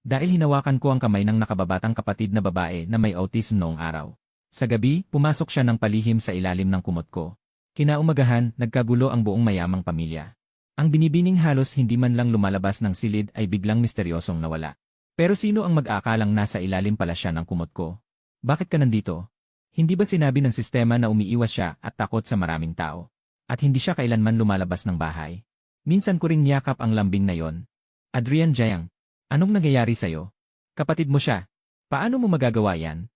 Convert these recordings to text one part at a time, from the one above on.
Dahil hinawakan ko ang kamay ng nakababatang kapatid na babae na may autism noong araw. Sa gabi, pumasok siya ng palihim sa ilalim ng kumot ko. Kinaumagahan, nagkagulo ang buong mayamang pamilya. Ang binibining halos hindi man lang lumalabas ng silid ay biglang misteryosong nawala. Pero sino ang mag-aakalang nasa ilalim pala siya ng kumot ko? Bakit ka nandito? Hindi ba sinabi ng sistema na umiiwas siya at takot sa maraming tao? At hindi siya kailanman lumalabas ng bahay? Minsan ko ring niyakap ang lambing na yon. Adrian Jayang, anong nangyayari sa'yo? Kapatid mo siya. Paano mo magagawa yan?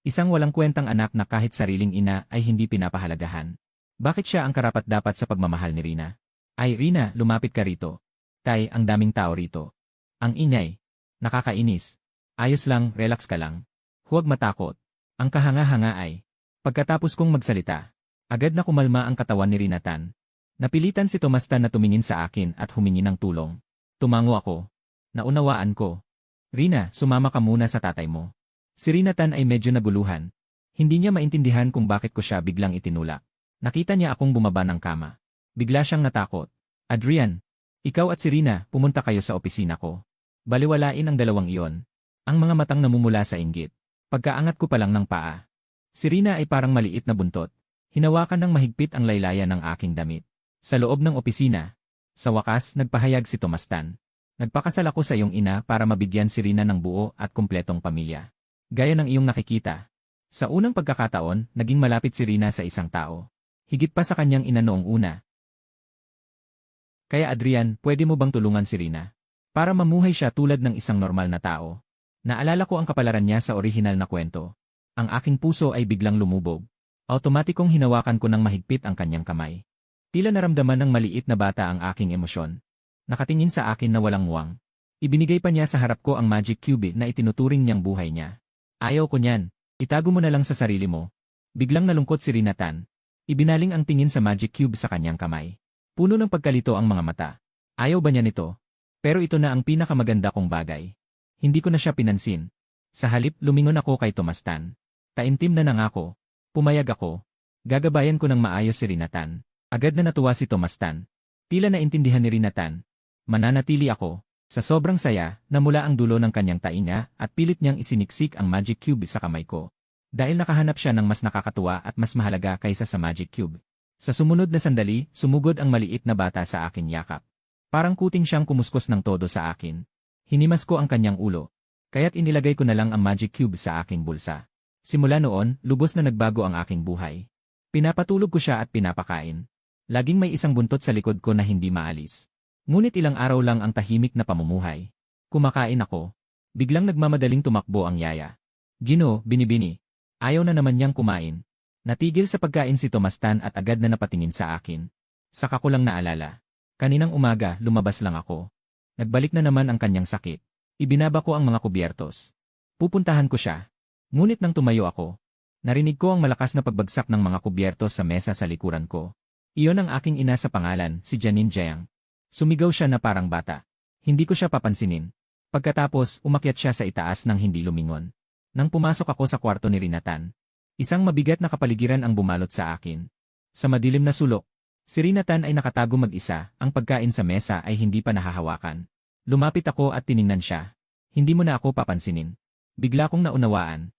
Isang walang kwentang anak na kahit sariling ina ay hindi pinapahalagahan. Bakit siya ang karapat-dapat sa pagmamahal ni Rina? Ay Rina, lumapit ka rito. Tay, ang daming tao rito. Ang ingay. Nakakainis. Ayos lang, relax ka lang. Huwag matakot. Ang kahanga-hanga ay. Pagkatapos kong magsalita, agad na kumalma ang katawan ni Rina Tan. Napilitan si Tomas Tan na tumingin sa akin at humingi ng tulong. Tumango ako. Naunawaan ko. Rina, sumama ka muna sa tatay mo. Si Rina Tan ay medyo naguluhan. Hindi niya maintindihan kung bakit ko siya biglang itinulak. Nakita niya akong bumaba ng kama. Bigla siyang natakot. Adrian, ikaw at si Rina, pumunta kayo sa opisina ko. Baliwalain ang dalawang iyon. Ang mga matang namumula sa inggit. Pagkaangat ko pa lang ng paa. Si Rina ay parang maliit na buntot. Hinawakan ng mahigpit ang laylayan ng aking damit. Sa loob ng opisina. Sa wakas, nagpahayag si Tomas Tan. Nagpakasal ako sa iyong ina para mabigyan si Rina ng buo at kumpletong pamilya. Gaya ng iyong nakikita. Sa unang pagkakataon, naging malapit si Rina sa isang tao. Higit pa sa kanyang ina noong una. Kaya Adrian, pwede mo bang tulungan si Rina? Para mamuhay siya tulad ng isang normal na tao. Naalala ko ang kapalaran niya sa orihinal na kwento. Ang aking puso ay biglang lumubog. Automatikong hinawakan ko ng mahigpit ang kanyang kamay. Tila naramdaman ng maliit na bata ang aking emosyon. Nakatingin sa akin na walang muwang. Ibinigay pa niya sa harap ko ang magic cube na itinuturing niyang buhay niya. Ayaw ko niyan. Itago mo na lang sa sarili mo. Biglang nalungkot si Rina Tan. Ibinaling ang tingin sa magic cube sa kanyang kamay. Puno ng pagkalito ang mga mata. Ayaw ba niya nito? Pero ito na ang pinakamaganda kong bagay. Hindi ko na siya pinansin. Sa halip, lumingon ako kay Tomas Tan. Taimtim na nangako. Pumayag ako. Gagabayan ko ng maayos si Rina Tan. Agad na natuwa si Tomas Tan. Tila naintindihan ni Rina Tan. Mananatili ako. Sa sobrang saya, namula ang dulo ng kanyang tainga at pilit niyang isiniksik ang magic cube sa kamay ko. Dahil nakahanap siya ng mas nakakatuwa at mas mahalaga kaysa sa magic cube. Sa sumunod na sandali, sumugod ang maliit na bata sa akin yakap. Parang kuting siyang kumuskos ng todo sa akin. Hinimas ko ang kanyang ulo. Kaya't inilagay ko na lang ang magic cube sa aking bulsa. Simula noon, lubos na nagbago ang aking buhay. Pinapatulog ko siya at pinapakain. Laging may isang buntot sa likod ko na hindi maalis. Ngunit ilang araw lang ang tahimik na pamumuhay. Kumakain ako. Biglang nagmamadaling tumakbo ang yaya. Gino, binibini. Ayaw na naman niyang kumain. Natigil sa pagkain si Tomas Tan at agad na napatingin sa akin. Saka ko lang naalala. Kaninang umaga, lumabas lang ako. Nagbalik na naman ang kanyang sakit. Ibinaba ko ang mga kubyertos. Pupuntahan ko siya. Ngunit nang tumayo ako, narinig ko ang malakas na pagbagsak ng mga kubyertos sa mesa sa likuran ko. Iyon ang aking ina sa pangalan, si Janine Jiang. Sumigaw siya na parang bata. Hindi ko siya papansinin. Pagkatapos, umakyat siya sa itaas nang hindi lumingon. Nang pumasok ako sa kwarto ni Rina Tan, isang mabigat na kapaligiran ang bumalot sa akin. Sa madilim na sulok, si Rina Tan ay nakatago mag-isa, ang pagkain sa mesa ay hindi pa nahahawakan. Lumapit ako at tiningnan siya. Hindi mo na ako papansinin. Bigla kong naunawaan.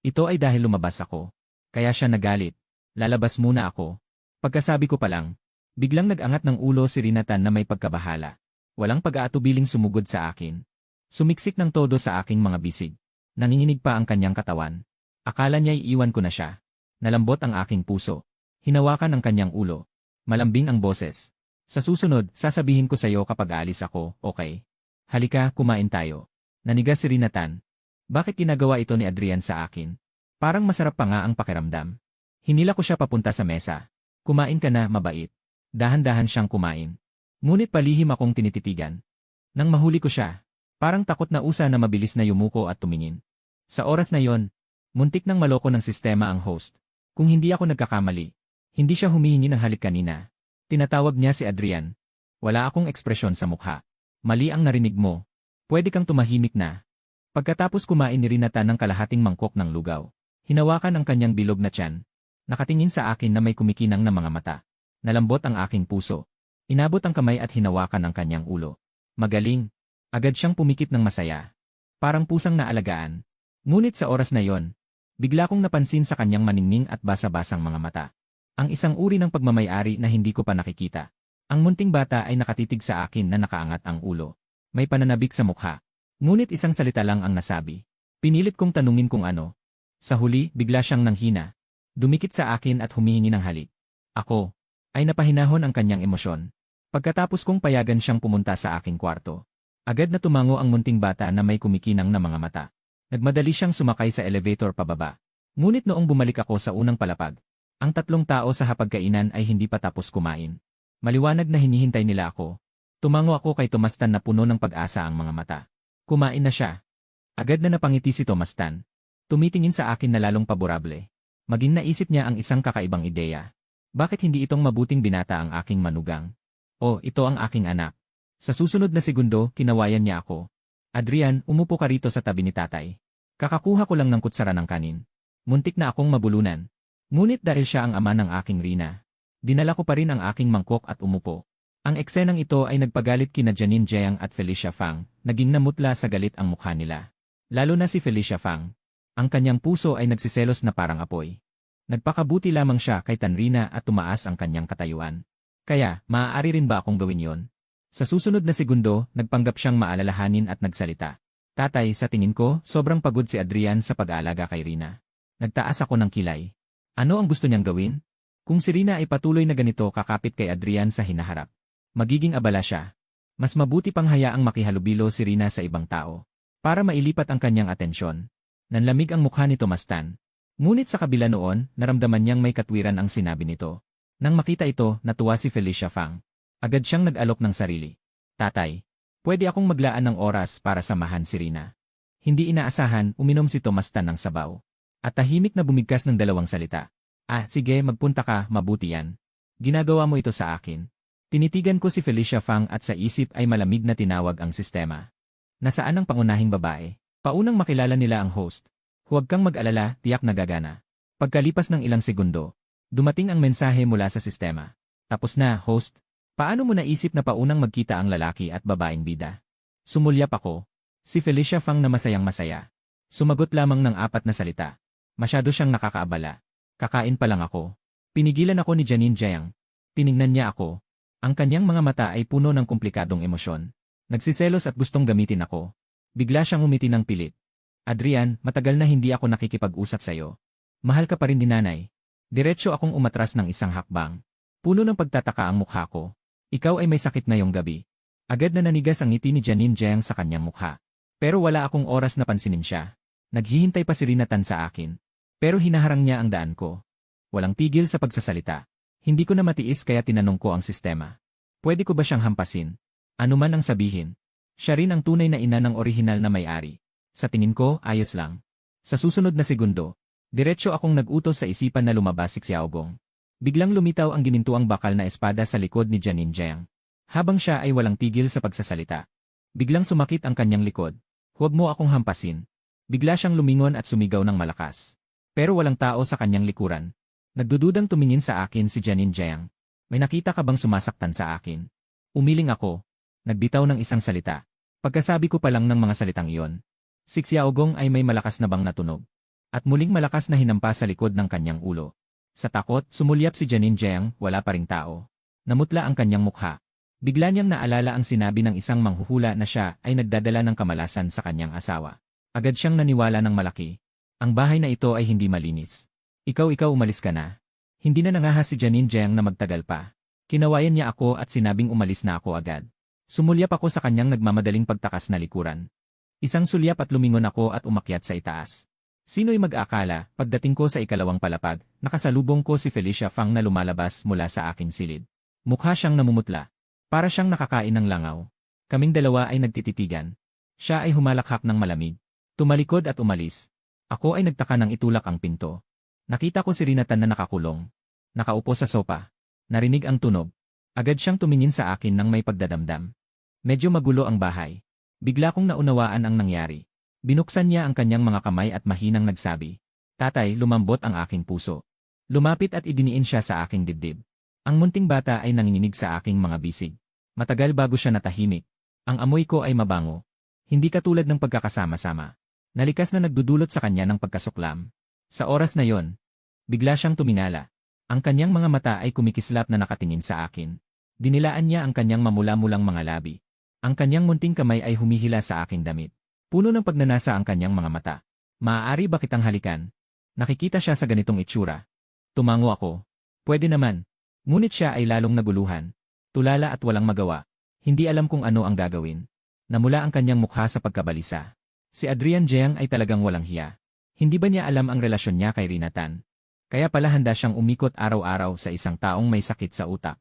Ito ay dahil lumabas ako. Kaya siya nagalit. Lalabas muna ako. Pagkasabi ko pa lang, biglang nag-angat ng ulo si Rina Tan na may pagkabahala. Walang pag-aatubiling sumugod sa akin. Sumiksik ng todo sa aking mga bisig. Nanginginig pa ang kanyang katawan. Akala niya iiwan ko na siya. Nalambot ang aking puso. Hinawakan ang kanyang ulo. Malambing ang boses. Sa susunod, sasabihin ko sa iyo kapag aalis ako, okay? Halika, kumain tayo. Nanigas si Rina Tan. Bakit ginagawa ito ni Adrian sa akin? Parang masarap pa nga ang pakiramdam. Hinila ko siya papunta sa mesa. Kumain ka na, mabait. Dahan-dahan siyang kumain. Ngunit palihim akong tinititigan. Nang mahuli ko siya, parang takot na usa na mabilis na yumuko at tumingin. Sa oras na yon, muntik nang maloko ng sistema ang host. Kung hindi ako nagkakamali, hindi siya humihingi ng halik kanina. Tinatawag niya si Adrian. Wala akong ekspresyon sa mukha. Mali ang narinig mo. Pwede kang tumahimik na. Pagkatapos kumain ni Rina Tan ng kalahating mangkok ng lugaw, hinawakan ang kanyang bilog na tiyan. Nakatingin sa akin na may kumikinang na mga mata. Nalambot ang aking puso. Inabot ang kamay at hinawakan ang kanyang ulo. Magaling. Agad siyang pumikit ng masaya. parang pusang naalagaan. Ngunit sa oras na yon, bigla kong napansin sa kanyang maningning at basa-basang mga mata. Ang isang uri ng pagmamayari na hindi ko pa nakikita. Ang munting bata ay nakatitig sa akin na nakaangat ang ulo. May pananabik sa mukha. Ngunit isang salita lang ang nasabi. Pinilit kong tanungin kung ano. Sa huli, bigla siyang nanghina. Dumikit sa akin at humihingi ng halik. Ako ay napahinahon ang kanyang emosyon. Pagkatapos kong payagan siyang pumunta sa aking kwarto, agad na tumango ang munting bata na may kumikinang na mga mata. Nagmadali siyang sumakay sa elevator pababa. Ngunit noong bumalik ako sa unang palapag, ang tatlong tao sa hapagkainan ay hindi pa tapos kumain. Maliwanag na hinihintay nila ako. Tumango ako kay Tomastan na puno ng pag-asa ang mga mata. Kumain na siya. Agad na napangiti si Tomastan. Tumitingin sa akin na lalong paborable. Maging naisip niya ang isang kakaibang ideya. Bakit hindi itong mabuting binata ang aking manugang? O, ito ang aking anak. Sa susunod na segundo, kinawayan niya ako. Adrian, umupo ka rito sa tabi ni tatay. Kakakuha ko lang ng kutsara ng kanin. Muntik na akong mabulunan. Ngunit dahil siya ang ama ng aking Rina, dinala ko pa rin ang aking mangkok at umupo. Ang eksenang ito ay nagpagalit kina Janine Jiang at Felicia Fang, naging namutla sa galit ang mukha nila. Lalo na si Felicia Fang. Ang kanyang puso ay nagsiselos na parang apoy. Nagpakabuti lamang siya kay Tanrina at tumaas ang kanyang katayuan. Kaya, maaari rin ba akong gawin yon? Sa susunod na segundo, nagpanggap siyang maalalahanin at nagsalita. Tatay, sa tingin ko, sobrang pagod si Adrian sa pag-aalaga kay Rina. Nagtaas ako ng kilay. Ano ang gusto niyang gawin? Kung si Rina ay patuloy na ganito kakapit kay Adrian sa hinaharap, magiging abala siya. Mas mabuti pang hayaang makihalubilo si Rina sa ibang tao, para mailipat ang kanyang atensyon. Nanlamig ang mukha ni Tomastan. Ngunit sa kabila noon, naramdaman niyang may katwiran ang sinabi nito. Nang makita ito, natuwa si Felicia Fang. Agad siyang nag-alok ng sarili. Tatay, pwede akong maglaan ng oras para samahan si Rina. Hindi inaasahan, uminom si Tomastan ng sabaw. At tahimik na bumigkas ng dalawang salita. Sige, magpunta ka, mabuti yan. Ginagawa mo ito sa akin. Tinitigan ko si Felicia Fang at sa isip ay malamig na tinawag ang sistema. Nasaan ang pangunahing babae? Paunang makilala nila ang host. Huwag kang mag-alala, tiyak na gagana. Pagkalipas ng ilang segundo, dumating ang mensahe mula sa sistema. Tapos na, host. Paano mo naisip na paunang magkita ang lalaki at babaeng bida? Sumulyap ako. Si Felicia Fang na masayang-masaya. Sumagot lamang ng 4 na salita. Masyado siyang nakakaabala. Kakain pa lang ako. Pinigilan ako ni Janine Jiang. Tiningnan niya ako. Ang kanyang mga mata ay puno ng komplikadong emosyon. Nagsiselos at gustong gamitin ako. Bigla siyang umiti ng pilit. Adrian, matagal na hindi ako nakikipag-usap sa'yo. Mahal ka pa rin ni nanay. Diretso akong umatras ng isang hakbang. Puno ng pagtataka ang mukha ko. Ikaw ay may sakit ngayong gabi. Agad na nanigas ang ngiti ni Janine Jiang sa kanyang mukha. Pero wala akong oras na pansinin siya. Naghihintay pa si Rina Tan sa akin. Pero hinaharang niya ang daan ko. Walang tigil sa pagsasalita. Hindi ko na matiis kaya tinanong ko ang sistema. Pwede ko ba siyang hampasin? Ano man ang sabihin. Siya rin ang tunay na ina ng orihinal na may-ari. Sa tingin ko, ayos lang. Sa susunod na segundo, diretso akong nag-utos sa isipan na lumabas si Xiaogong. Biglang lumitaw ang ginintuang bakal na espada sa likod ni Janine Jiang. Habang siya ay walang tigil sa pagsasalita. Biglang sumakit ang kanyang likod. Huwag mo akong hampasin. Bigla siyang lumingon at sumigaw ng malakas. Pero walang tao sa kanyang likuran. Nagdududang tumingin sa akin si Janine Jiang. May nakita ka bang sumasaktan sa akin? Umiling ako. Nagbitaw ng isang salita. Pagkasabi ko pa lang ng mga salitang iyon, si Xiaogong ay may malakas na bang natunog. At muling malakas na hinampa sa likod ng kanyang ulo. Sa takot, sumulyap si Janine Jiang, wala pa ring tao. Namutla ang kanyang mukha. Bigla niyang naalala ang sinabi ng isang manghuhula na siya ay nagdadala ng kamalasan sa kanyang asawa. Agad siyang naniwala ng malaki. Ang bahay na ito ay hindi malinis. Ikaw umalis ka na. Hindi na nangahas si Janine Jiang na magtagal pa. Kinawayan niya ako at sinabing umalis na ako agad. Sumulyap ako sa kanyang nagmamadaling pagtakas na likuran. Isang sulyap at lumingon ako at umakyat sa itaas. Sino'y mag-aakala, pagdating ko sa ikalawang palapag, nakasalubong ko si Felicia Fang na lumalabas mula sa aking silid. Mukha siyang namumutla. Para siyang nakakain ng langaw. Kaming dalawa ay nagtititigan. Siya ay humalakhak ng malamig. Tumalikod at umalis. Ako ay nagtaka ng itulak ang pinto. Nakita ko si Rina Tan na nakakulong. Nakaupo sa sopa. Narinig ang tunog. Agad siyang tumingin sa akin nang may pagdadamdam. Medyo magulo ang bahay. Bigla kong naunawaan ang nangyari. Binuksan niya ang kanyang mga kamay at mahinang nagsabi, Tatay, lumambot ang aking puso. Lumapit at idiniin siya sa aking dibdib. Ang munting bata ay nanginginig sa aking mga bisig. Matagal bago siya natahimik. Ang amoy ko ay mabango. Hindi katulad ng pagkakasama-sama. Nalikas na nagdudulot sa kanya ng pagkasuklam. Sa oras na yon, bigla siyang tumingala. Ang kanyang mga mata ay kumikislap na nakatingin sa akin. Dinilaan niya ang kanyang mamula-mulang mga labi. Ang kanyang munting kamay ay humihila sa aking damit. Puno ng pagnanasa ang kanyang mga mata. Maaari ba kitang halikan? Nakikita siya sa ganitong itsura. Tumango ako. Pwede naman. Ngunit siya ay lalong naguluhan. Tulala at walang magawa. Hindi alam kung ano ang gagawin. Namula ang kanyang mukha sa pagkabalisa. Si Adrian Jeang ay talagang walang hiya. Hindi ba niya alam ang relasyon niya kay Rinatan? Kaya pala handa siyang umikot araw-araw sa isang taong may sakit sa utak.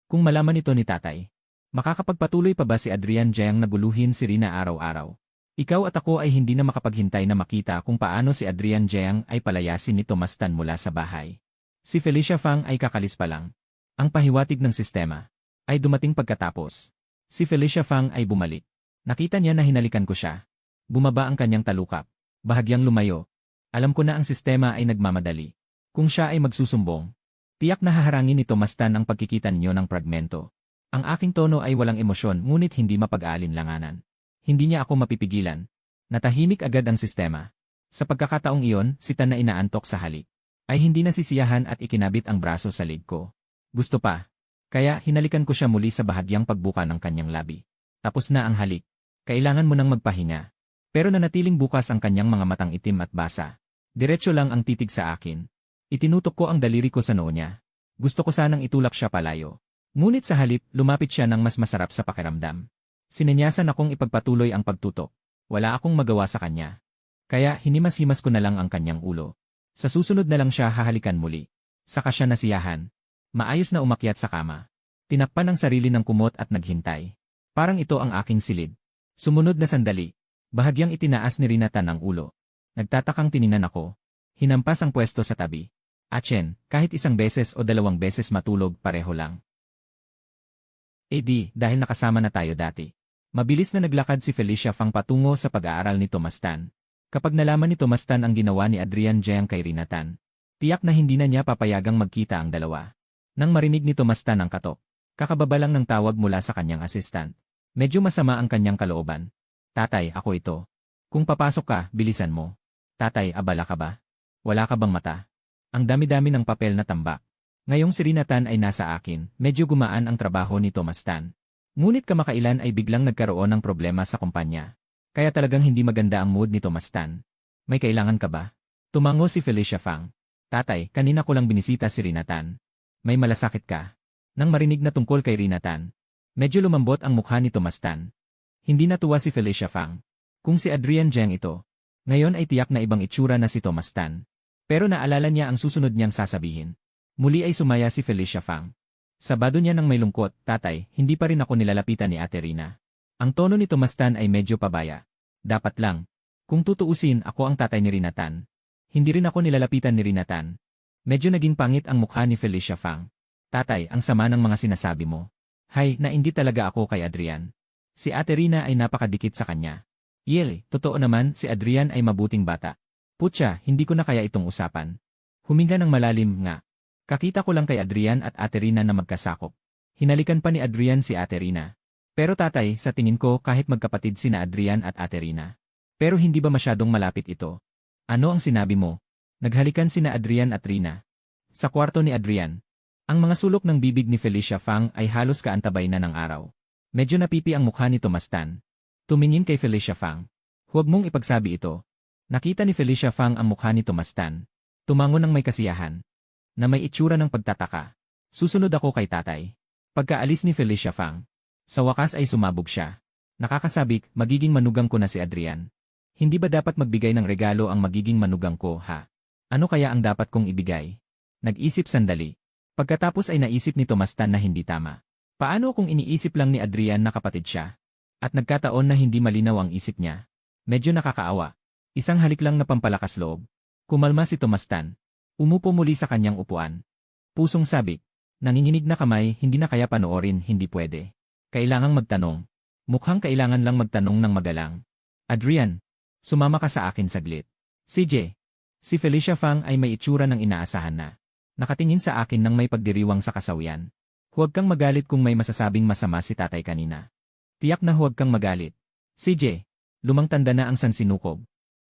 Kung malaman ito ni tatay, makakapagpatuloy pa ba si Adrian Jeang na guluhin si Rina araw-araw? Ikaw at ako ay hindi na makapaghintay na makita kung paano si Adrian Jeang ay palayasin ni Tomas Tan mula sa bahay. Si Felicia Fang ay kakalis pa lang. Ang pahiwatig ng sistema ay dumating pagkatapos. Si Felicia Fang ay bumalik. Nakita niya na hinalikan ko siya. Bumaba ang kanyang talukap. Bahagyang lumayo. Alam ko na ang sistema ay nagmamadali. Kung siya ay magsusumbong, tiyak na haharangin ni Tomas Tan ang pagkikita niyo ng fragmento. Ang aking tono ay walang emosyon ngunit hindi mapag-aalinlanganan. Hindi niya ako mapipigilan. Natahimik agad ang sistema. Sa pagkakataong iyon, si Tan na inaantok sa halik, ay hindi nasisiyahan at ikinabit ang braso sa leg ko. Gusto pa. Kaya hinalikan ko siya muli sa bahagyang pagbuka ng kanyang labi. Tapos na ang halik. Kailangan mo nang magpahinga. Pero nanatiling bukas ang kanyang mga matang itim at basa. Diretso lang ang titig sa akin. Itinutok ko ang daliri ko sa noo niya. Gusto ko sanang itulak siya palayo. Ngunit sa halip, lumapit siya ng mas masarap sa pakiramdam. Sinenyasan akong ipagpatuloy ang pagtutok. Wala akong magawa sa kanya. Kaya hinimas-himas ko na lang ang kanyang ulo. Sa susunod na lang siya hahalikan muli. Saka siya nasiyahan. Maayos na umakyat sa kama. Tinakpan ang sarili ng kumot at naghintay. Parang ito ang aking silid. Sumunod na sandali. Bahagyang itinaas ni Rinatan ang ulo. Nagtatakang tininan ako. Hinampas ang pwesto sa tabi. Atchen, kahit isang beses o dalawang beses matulog, pareho lang. Dahil nakasama na tayo dati. Mabilis na naglakad si Felicia Fang patungo sa pag-aaral ni Tomas Tan. Kapag nalaman ni Tomas Tan ang ginawa ni Adrian Jeang kay Rinatan, tiyak na hindi na niya papayagang magkita ang dalawa. Nang marinig ni Tomas Tan ang katok, kakababa lang ng tawag mula sa kanyang assistant. Medyo masama ang kanyang kalooban. Tatay, ako ito. Kung papasok ka, bilisan mo. Tatay, abala ka ba? Wala ka bang mata? Ang dami-dami ng papel na tambak. Ngayong si Rinatan ay nasa akin, medyo gumaan ang trabaho ni Tomas Tan. Ngunit kamakailan ay biglang nagkaroon ng problema sa kumpanya. Kaya talagang hindi maganda ang mood ni Tomas Tan. May kailangan ka ba? Tumango si Felicia Fang. Tatay, kanina ko lang binisita si Rinatan. May malasakit ka? Nang marinig na tungkol kay Rinatan, medyo lumambot ang mukha ni Tomas Tan. Hindi natuwa si Felicia Fang. Kung si Adrian Jeang ito, ngayon ay tiyak na ibang itsura na si Tomas Tan. Pero naalala niya ang susunod niyang sasabihin. Muli ay sumaya si Felicia Fang. Sabado niya ng may lungkot, tatay, hindi pa rin ako nilalapitan ni Ate Rina. Ang tono ni Tomas Tan ay medyo pabaya. Dapat lang. Kung tutuusin, ako ang tatay ni Rinatan. Hindi rin ako nilalapitan ni Rinatan. Medyo naging pangit ang mukha ni Felicia Fang. Tatay, ang sama ng mga sinasabi mo. Hay, naindi talaga ako kay Adrian. Si Ate Rina ay napakadikit sa kanya. Totoo naman, si Adrian ay mabuting bata. Putya, hindi ko na kaya itong usapan. Huminga ng malalim nga. Kakita ko lang kay Adrian at Ate Rina na magkasakop. Hinalikan pa ni Adrian si Ate Rina. Pero tatay, sa tingin ko kahit magkapatid sina Adrian at Ate Rina. Pero hindi ba masyadong malapit ito? Ano ang sinabi mo? Naghalikan sina Adrian at Rina. Sa kwarto ni Adrian. Ang mga sulok ng bibig ni Felicia Fang ay halos kaantabay na ng araw. Medyo napipi ang mukha ni Tomas Tan. Tumingin kay Felicia Fang. Huwag mong ipagsabi ito. Nakita ni Felicia Fang ang mukha ni Tomas Tan. Tumango ng may kasiyahan. Na may itsura ng pagtataka. Susunod ako kay tatay. Pagkaalis ni Felicia Fang. Sa wakas ay sumabog siya. Nakakasabik, magiging manugang ko na si Adrian. Hindi ba dapat magbigay ng regalo ang magiging manugang ko, ha? Ano kaya ang dapat kong ibigay? Nag-isip sandali. Pagkatapos ay naisip ni Tomas Tan na hindi tama. Paano kung iniisip lang ni Adrian na kapatid siya? At nagkataon na hindi malinaw ang isip niya. Medyo nakakaawa. Isang halik lang na pampalakas loob. Kumalma si Tomas Tan. Umupo muli sa kanyang upuan. Pusong sabik. Nanginginig na kamay, hindi na kaya panoorin, hindi pwede. Kailangang magtanong. Mukhang kailangan lang magtanong ng magalang. Adrian, sumama ka sa akin saglit. CJ. Si Felicia Fang ay may itsura ng inaasahan na. Nakatingin sa akin ng may pagdiriwang sa kasawian. Huwag kang magalit kung may masasabing masama si tatay kanina. Tiyak na huwag kang magalit. CJ, lumang tanda na ang sansinukob.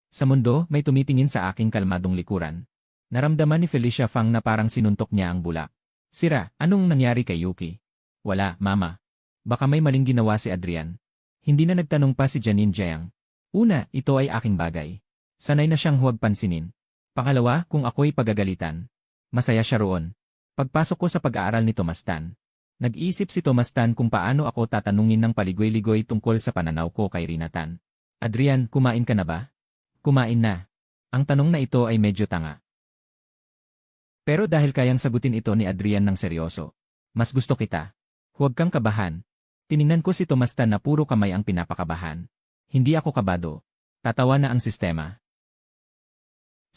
Sa mundo, may tumitingin sa aking kalmadong likuran. Naramdaman ni Felicia Fang na parang sinuntok niya ang bulak. Sira, anong nangyari kay Yuki? Wala, mama. Baka may maling ginawa si Adrian. Hindi na nagtanong pa si Janine Jiang. Una, ito ay aking bagay. Sanay na siyang huwag pansinin. Pangalawa, kung ako'y pagagalitan. Masaya siya roon. Pagpasok ko sa pag-aaral ni Tomastan. Nag-iisip si Tomastan kung paano ako tatanungin ng paligoy-ligoy tungkol sa pananaw ko kay Rinatan. Adrian, kumain ka na ba? Kumain na. Ang tanong na ito ay medyo tanga. Pero dahil kayang sagutin ito ni Adrian ng seryoso, mas gusto kita. Huwag kang kabahan. Tiningnan ko si Tomastan na puro kamay ang pinapakabahan. Hindi ako kabado. Tatawa na ang sistema.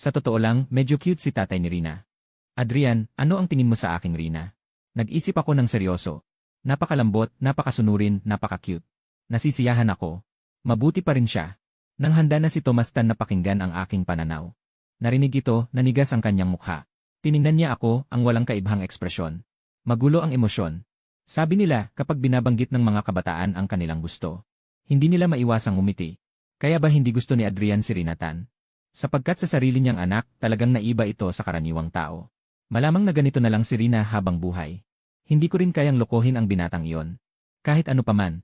Sa totoo lang, medyo cute si tatay ni Rina. Adrian, ano ang tingin mo sa aking Rina? Nag-isip ako ng seryoso. Napakalambot, napakasunurin, napaka-cute. Nasisiyahan ako. Mabuti pa rin siya. Nang handa na si Tomastan na pakinggan ang aking pananaw. Narinig ito, nanigas ang kanyang mukha. Tiningnan niya ako, ang walang kaibhang ekspresyon. Magulo ang emosyon. Sabi nila, kapag binabanggit ng mga kabataan ang kanilang gusto, hindi nila maiwasang umiti. Kaya ba hindi gusto ni Adrian si Rinatan? Sapagkat sa sarili niyang anak, talagang naiba ito sa karaniwang tao. Malamang na ganito na lang si Rina habang buhay. Hindi ko rin kayang lokohin ang binatang iyon. Kahit ano paman.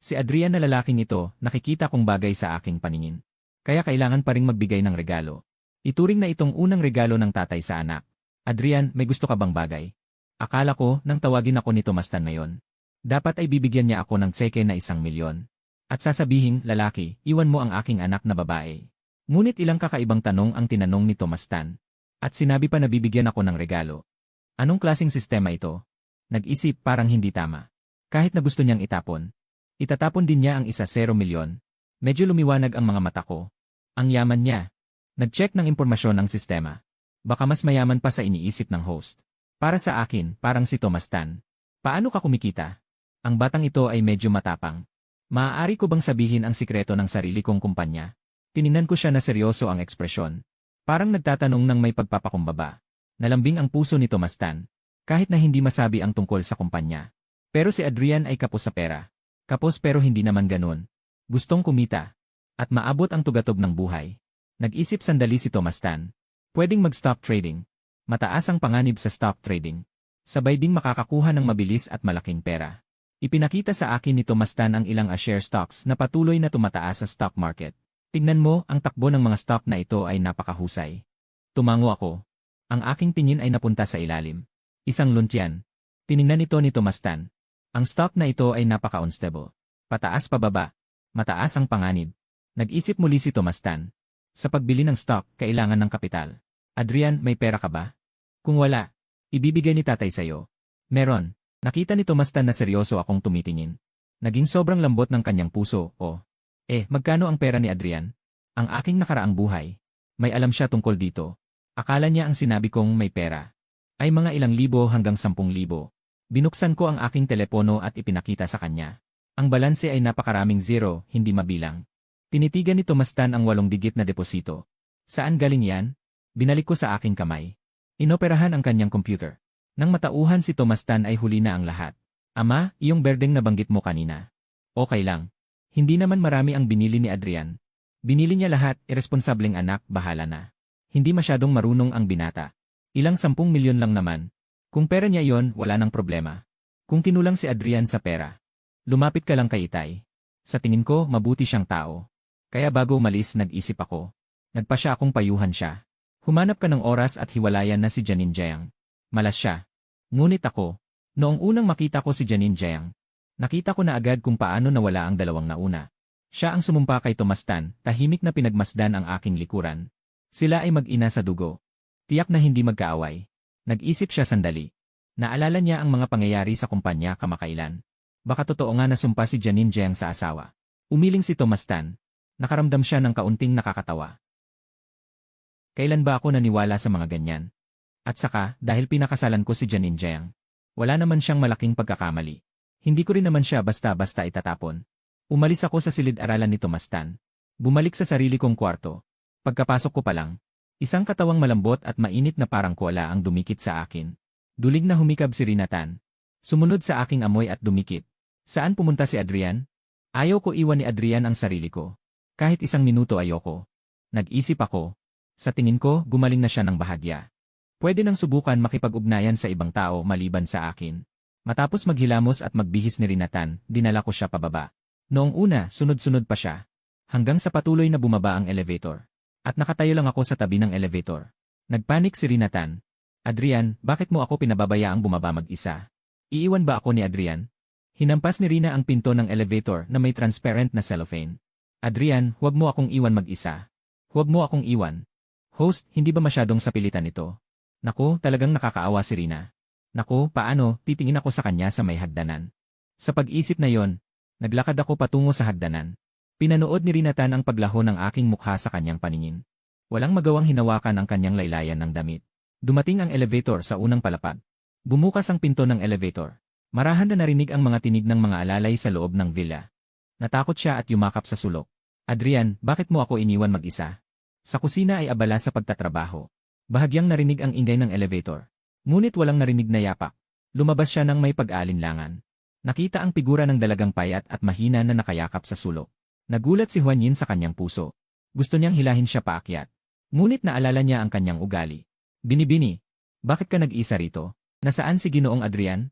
Si Adrian na lalaking ito, nakikita kong bagay sa aking paningin. Kaya kailangan pa ring magbigay ng regalo. Ituring na itong unang regalo ng tatay sa anak. Adrian, may gusto ka bang bagay? Akala ko, nang tawagin ako ni Tomastan ngayon. Dapat ay bibigyan niya ako ng tseke na 1,000,000. At sasabihin, lalaki, iwan mo ang aking anak na babae. Ngunit ilang kakaibang tanong ang tinanong ni Tomastan. At sinabi pa na bibigyan ako ng regalo. Anong klaseng sistema ito? Nag-isip parang hindi tama. Kahit na gusto niyang itapon. Itatapon din niya ang 1,000,000. Medyo lumiwanag ang mga mata ko. Ang yaman niya. Nag-check ng impormasyon ng sistema. Baka mas mayaman pa sa iniisip ng host. Para sa akin, parang si Tomastan. Paano ka kumikita? Ang batang ito ay medyo matapang. Maaari ko bang sabihin ang sikreto ng sarili kong kumpanya? Tiningnan ko siya na seryoso ang ekspresyon. Parang nagtatanong ng may pagpapakumbaba. Nalambing ang puso ni Tomastan. Kahit na hindi masabi ang tungkol sa kumpanya. Pero si Adrian ay kapos sa pera. Kapos pero hindi naman ganun. Gustong kumita. At maabot ang tugatog ng buhay. Nag-isip sandali si Tomastan. Pwedeng mag-stock trading. Mataas ang panganib sa stock trading. Sabay ding makakakuha ng mabilis at malaking pera. Ipinakita sa akin ni Tomastan ang ilang share stocks na patuloy na tumataas sa stock market. Tignan mo, ang takbo ng mga stock na ito ay napakahusay. Tumango ako. Ang aking tingin ay napunta sa ilalim. Isang luntyan. Tiningnan ito ni Tomastan. Ang stock na ito ay napaka-unstable. Pataas pababa. Mataas ang panganib. Nag-isip muli si Tomastan. Sa pagbili ng stock, kailangan ng kapital. Adrian, may pera ka ba? Kung wala, ibibigay ni tatay sa'yo. Meron. Nakita ni Tomastan na seryoso akong tumitingin. Naging sobrang lambot ng kanyang puso, magkano ang pera ni Adrian? Ang aking nakaraang buhay. May alam siya tungkol dito. Akala niya ang sinabi kong may pera. Ay mga ilang libo hanggang 10,000. Binuksan ko ang aking telepono at ipinakita sa kanya. Ang balanse ay napakaraming zero, hindi mabilang. Tinitigan ni Tomastan ang 8 digit na deposito. Saan galing yan? Binalik ko sa aking kamay. Inoperahan ang kanyang computer. Nang matauhan si Tomastan ay huli na ang lahat. Ama, iyong berdeng nabanggit mo kanina. Okay lang. Hindi naman marami ang binili ni Adrian. Binili niya lahat, iresponsableng anak, bahala na. Hindi masyadong marunong ang binata. Ilang 10,000,000 lang naman. Kung pera niya yon, wala nang problema. Kung kinulang si Adrian sa pera, lumapit ka lang kay Itay. Sa tingin ko, mabuti siyang tao. Kaya bago umalis, nag-isip ako. Nagpa siya akong payuhan siya. Humanap ka ng oras at hiwalayan na si Janine Jiang. Malas siya. Ngunit ako, noong unang makita ko si Janine Jiang, nakita ko na agad kung paano nawala ang dalawang nauna. Siya ang sumumpa kay Tomastan, tahimik na pinagmasdan ang aking likuran. Sila ay mag-ina sa dugo. Tiyak na hindi magkaaway. Nag-isip siya sandali. Naalala niya ang mga pangyayari sa kumpanya kamakailan. Baka totoo nga na sumpa si Janine Jiang sa asawa. Umiling si Tomastan. Nakaramdam siya ng kaunting nakakatawa. Kailan ba ako naniwala sa mga ganyan? At saka, dahil pinakasalan ko si Janine Jiang, wala naman siyang malaking pagkakamali. Hindi ko rin naman siya basta-basta itatapon. Umalis ako sa silid-aralan ni Tomastan. Bumalik sa sarili kong kwarto. Pagkapasok ko pa lang, isang katawang malambot at mainit na parang kuwala ang dumikit sa akin. Dulig na humikab si Rinatan. Sumunod sa aking amoy at dumikit. Saan pumunta si Adrian? Ayaw ko iwan ni Adrian ang sarili ko. Kahit isang minuto ayoko. Nag-isip ako. Sa tingin ko, gumaling na siya ng bahagya. Pwede nang subukan makipag-ugnayan sa ibang tao maliban sa akin. Matapos maghilamos at magbihis ni Rinatan, dinala ko siya pababa. Noong una, sunod-sunod pa siya. Hanggang sa patuloy na bumaba ang elevator. At nakatayo lang ako sa tabi ng elevator. Nagpanik si Rinatan. Adrian, bakit mo ako pinababayaang bumaba mag-isa? Iiwan ba ako ni Adrian? Hinampas ni Rina ang pinto ng elevator na may transparent na cellophane. Adrian, huwag mo akong iwan mag-isa. Huwag mo akong iwan. Host, hindi ba masyadong sapilitan ito? Naku, talagang nakakaawa si Rina. Naku, paano, titingin ako sa kanya sa may hagdanan. Sa pag-isip na yon, naglakad ako patungo sa hagdanan. Pinanood ni Rinatan ang paglaho ng aking mukha sa kanyang paningin. Walang magawang hinawakan ang kanyang laylayan ng damit. Dumating ang elevator sa unang palapag. Bumukas ang pinto ng elevator. Marahan na narinig ang mga tinig ng mga alalay sa loob ng villa. Natakot siya at yumakap sa sulok. Adrian, bakit mo ako iniwan mag-isa? Sa kusina ay abala sa pagtatrabaho. Bahagyang narinig ang ingay ng elevator. Ngunit walang narinig na yapak. Lumabas siya ng may pag-aalinlangan. Nakita ang figura ng dalagang payat at mahina na nakayakap sa sulok. Nagulat si Juanin sa kanyang puso. Gusto niyang hilahin siya paakyat. Ngunit naalala niya ang kanyang ugali. Binibini, bakit ka nag-isa rito? Nasaan si Ginoong Adrian?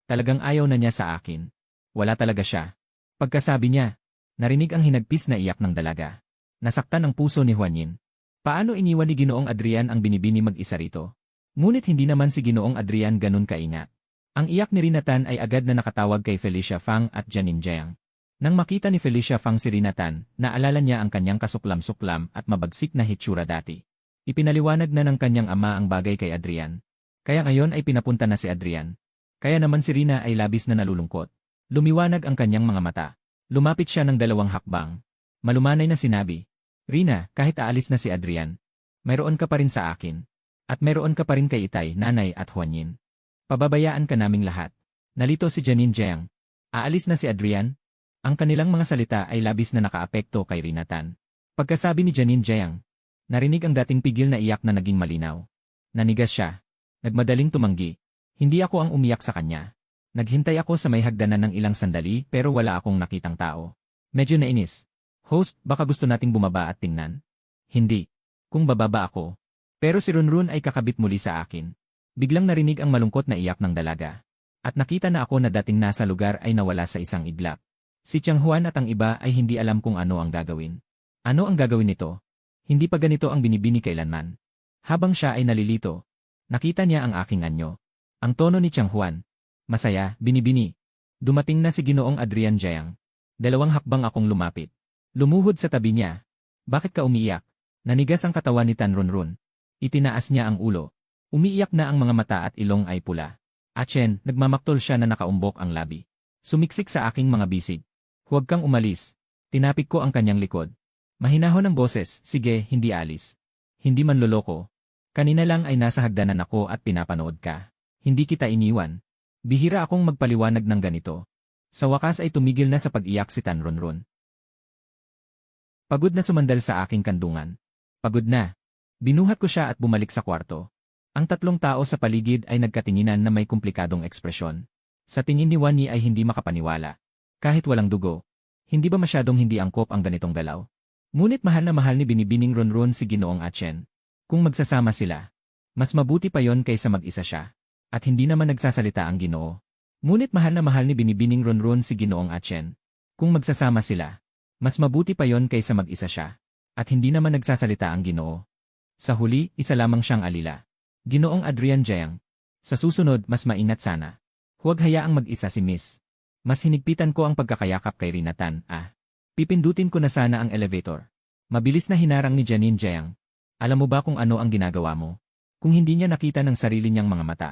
Talagang ayaw na niya sa akin. Wala talaga siya. Pagkasabi niya, narinig ang hinagpis na iyak ng dalaga. Nasaktan ang puso ni Juanin. Paano iniwan ni Ginoong Adrian ang binibini mag-isa rito? Ngunit hindi naman si Ginoong Adrian ganun kaingat. Ang iyak ni Rinatan ay agad na nakatawag kay Felicia Fang at Janine Jiang. Nang makita ni Felicia Fang si Rinatan, naalala niya ang kanyang kasuklam-suklam at mabagsik na hitsura dati. Ipinaliwanag na ng kanyang ama ang bagay kay Adrian. Kaya ngayon ay pinapunta na si Adrian. Kaya naman si Rina ay labis na nalulungkot. Lumiwanag ang kanyang mga mata. Lumapit siya ng 2 hakbang. Malumanay na sinabi, Rina, kahit aalis na si Adrian, mayroon ka pa rin sa akin. At mayroon ka pa rin kay Itay, Nanay at Juanin. Pababayaan ka naming lahat. Nalito si Janine Jiang. Aalis na si Adrian? Ang kanilang mga salita ay labis na nakaapekto kay Rinatan. Pagkasabi ni Janine Jiang, narinig ang dating pigil na iyak na naging malinaw. Nanigas siya. Nagmadaling tumanggi. Hindi ako ang umiyak sa kanya. Naghintay ako sa may hagdanan ng ilang sandali pero wala akong nakitang tao. Medyo nainis. Host, baka gusto nating bumaba at tingnan? Hindi. Kung bababa ako. Pero si Runrun ay kakabit muli sa akin. Biglang narinig ang malungkot na iyak ng dalaga. At nakita na ako na dating nasa lugar ay nawala sa isang iglap. Si Chiang Juan at ang iba ay hindi alam kung ano ang gagawin. Ano ang gagawin nito? Hindi pa ganito ang binibini kailanman. Habang siya ay nalilito, nakita niya ang aking anyo. Ang tono ni Chiang Juan. Masaya, binibini. Dumating na si Ginoong Adrian Jiang. 2 hakbang akong lumapit. Lumuhod sa tabi niya. Bakit ka umiiyak? Nanigas ang katawan ni Tan Runrun. Itinaas niya ang ulo. Umiiyak na ang mga mata at ilong ay pula. Achen, nagmamaktol siya na nakaumbok ang labi. Sumiksik sa aking mga bisig. Huwag kang umalis. Tinapik ko ang kanyang likod. Mahinahon ang boses, sige, hindi alis. Hindi man loloko. Kanina lang ay nasa hagdanan ako at pinapanood ka. Hindi kita iniwan. Bihira akong magpaliwanag ng ganito. Sa wakas ay tumigil na sa pag-iyak si Tan Runrun. Pagod na sumandal sa aking kandungan. Pagod na. Binuhat ko siya at bumalik sa kwarto. Ang 3 tao sa paligid ay nagkatinginan na may komplikadong ekspresyon. Sa tingin ni Wani ay hindi makapaniwala. Kahit walang dugo. Hindi ba masyadong hindi angkop ang ganitong galaw? Ngunit mahal na mahal ni Binibining Runrun si Ginoong Achen. Kung magsasama sila, mas mabuti pa yon kaysa mag-isa siya. At hindi naman nagsasalita ang Ginoo. Ngunit mahal na mahal ni Binibining Runrun si Ginoong Achen. Kung magsasama sila, mas mabuti pa yon kaysa mag-isa siya. At hindi naman nagsasalita ang Ginoo. Sa huli, isa lamang siyang alila. Ginoong Adrian Jiang. Sa susunod, mas maingat sana. Huwag hayaang mag-isa si Miss. Mas hinigpitan ko ang pagkakayakap kay Rinatan, Pipindutin ko na sana ang elevator. Mabilis na hinarang ni Janine Jiang. Alam mo ba kung ano ang ginagawa mo? Kung hindi niya nakita ng sarili niyang mga mata,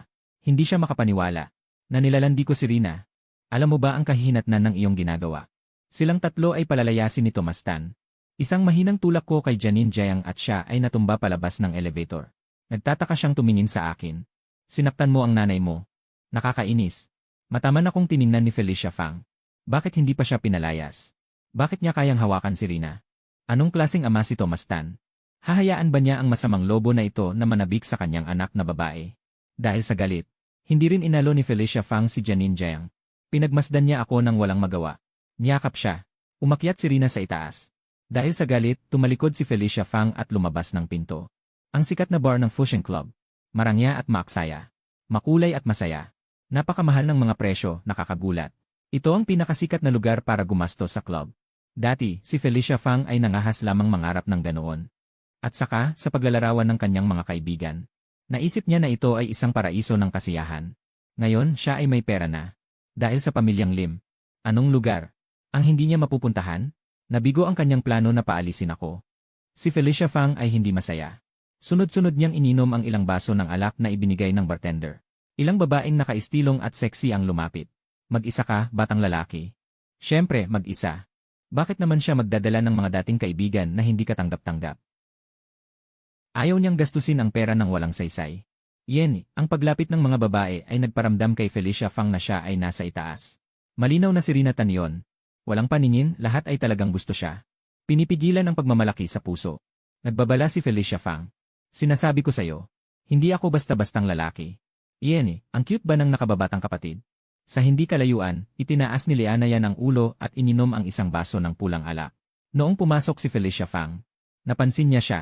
hindi siya makapaniwala. Na nilalandi ko si Rina. Alam mo ba ang kahihinatnan ng iyong ginagawa? Silang 3 ay palalayasin ni Tomas Tan. Isang mahinang tulak ko kay Janine Jiang at siya ay natumba palabas ng elevator. Nagtataka siyang tumingin sa akin. Sinaktan mo ang nanay mo. Nakakainis. Mataman akong tiningnan ni Felicia Fang. Bakit hindi pa siya pinalayas? Bakit niya kayang hawakan si Rina? Anong klaseng ama si Tomas Tan? Hahayaan ba niya ang masamang lobo na ito na manabik sa kanyang anak na babae? Dahil sa galit, hindi rin inalo ni Felicia Fang si Janine Jiang. Pinagmasdan niya ako nang walang magawa. Niyakap siya. Umakyat si Rina sa itaas. Dahil sa galit, tumalikod si Felicia Fang at lumabas ng pinto. Ang sikat na bar ng Fusion Club. Marangya at maaksaya. Makulay at masaya. Napakamahal ng mga presyo, nakakagulat. Ito ang pinakasikat na lugar para gumastos sa club. Dati, si Felicia Fang ay nangahas lamang mangarap ng ganoon. At saka, sa paglalarawan ng kanyang mga kaibigan. Naisip niya na ito ay isang paraiso ng kasiyahan. Ngayon, siya ay may pera na. Dahil sa pamilyang Lim. Anong lugar? Ang hindi niya mapupuntahan? Nabigo ang kanyang plano na paalisin ako. Si Felicia Fang ay hindi masaya. Sunod-sunod niyang ininom ang ilang baso ng alak na ibinigay ng bartender. Ilang babaeng nakaistilong at sexy ang lumapit. Mag-isa ka, batang lalaki. Siyempre, mag-isa. Bakit naman siya magdadala ng mga dating kaibigan na hindi katanggap-tanggap? Ayaw niyang gastusin ang pera ng walang saysay. Ang paglapit ng mga babae ay nagparamdam kay Felicia Fang na siya ay nasa itaas. Malinaw na si Rina Tanyon. Walang paningin, lahat ay talagang gusto siya. Pinipigilan ang pagmamalaki sa puso. Nagbabala si Felicia Fang. Sinasabi ko sa'yo, hindi ako basta-bastang lalaki. Ang cute ba ng nakababatang kapatid? Sa hindi kalayuan, itinaas ni Liana yan ang ulo at ininom ang isang baso ng pulang alak. Noong pumasok si Felicia Fang, napansin niya siya.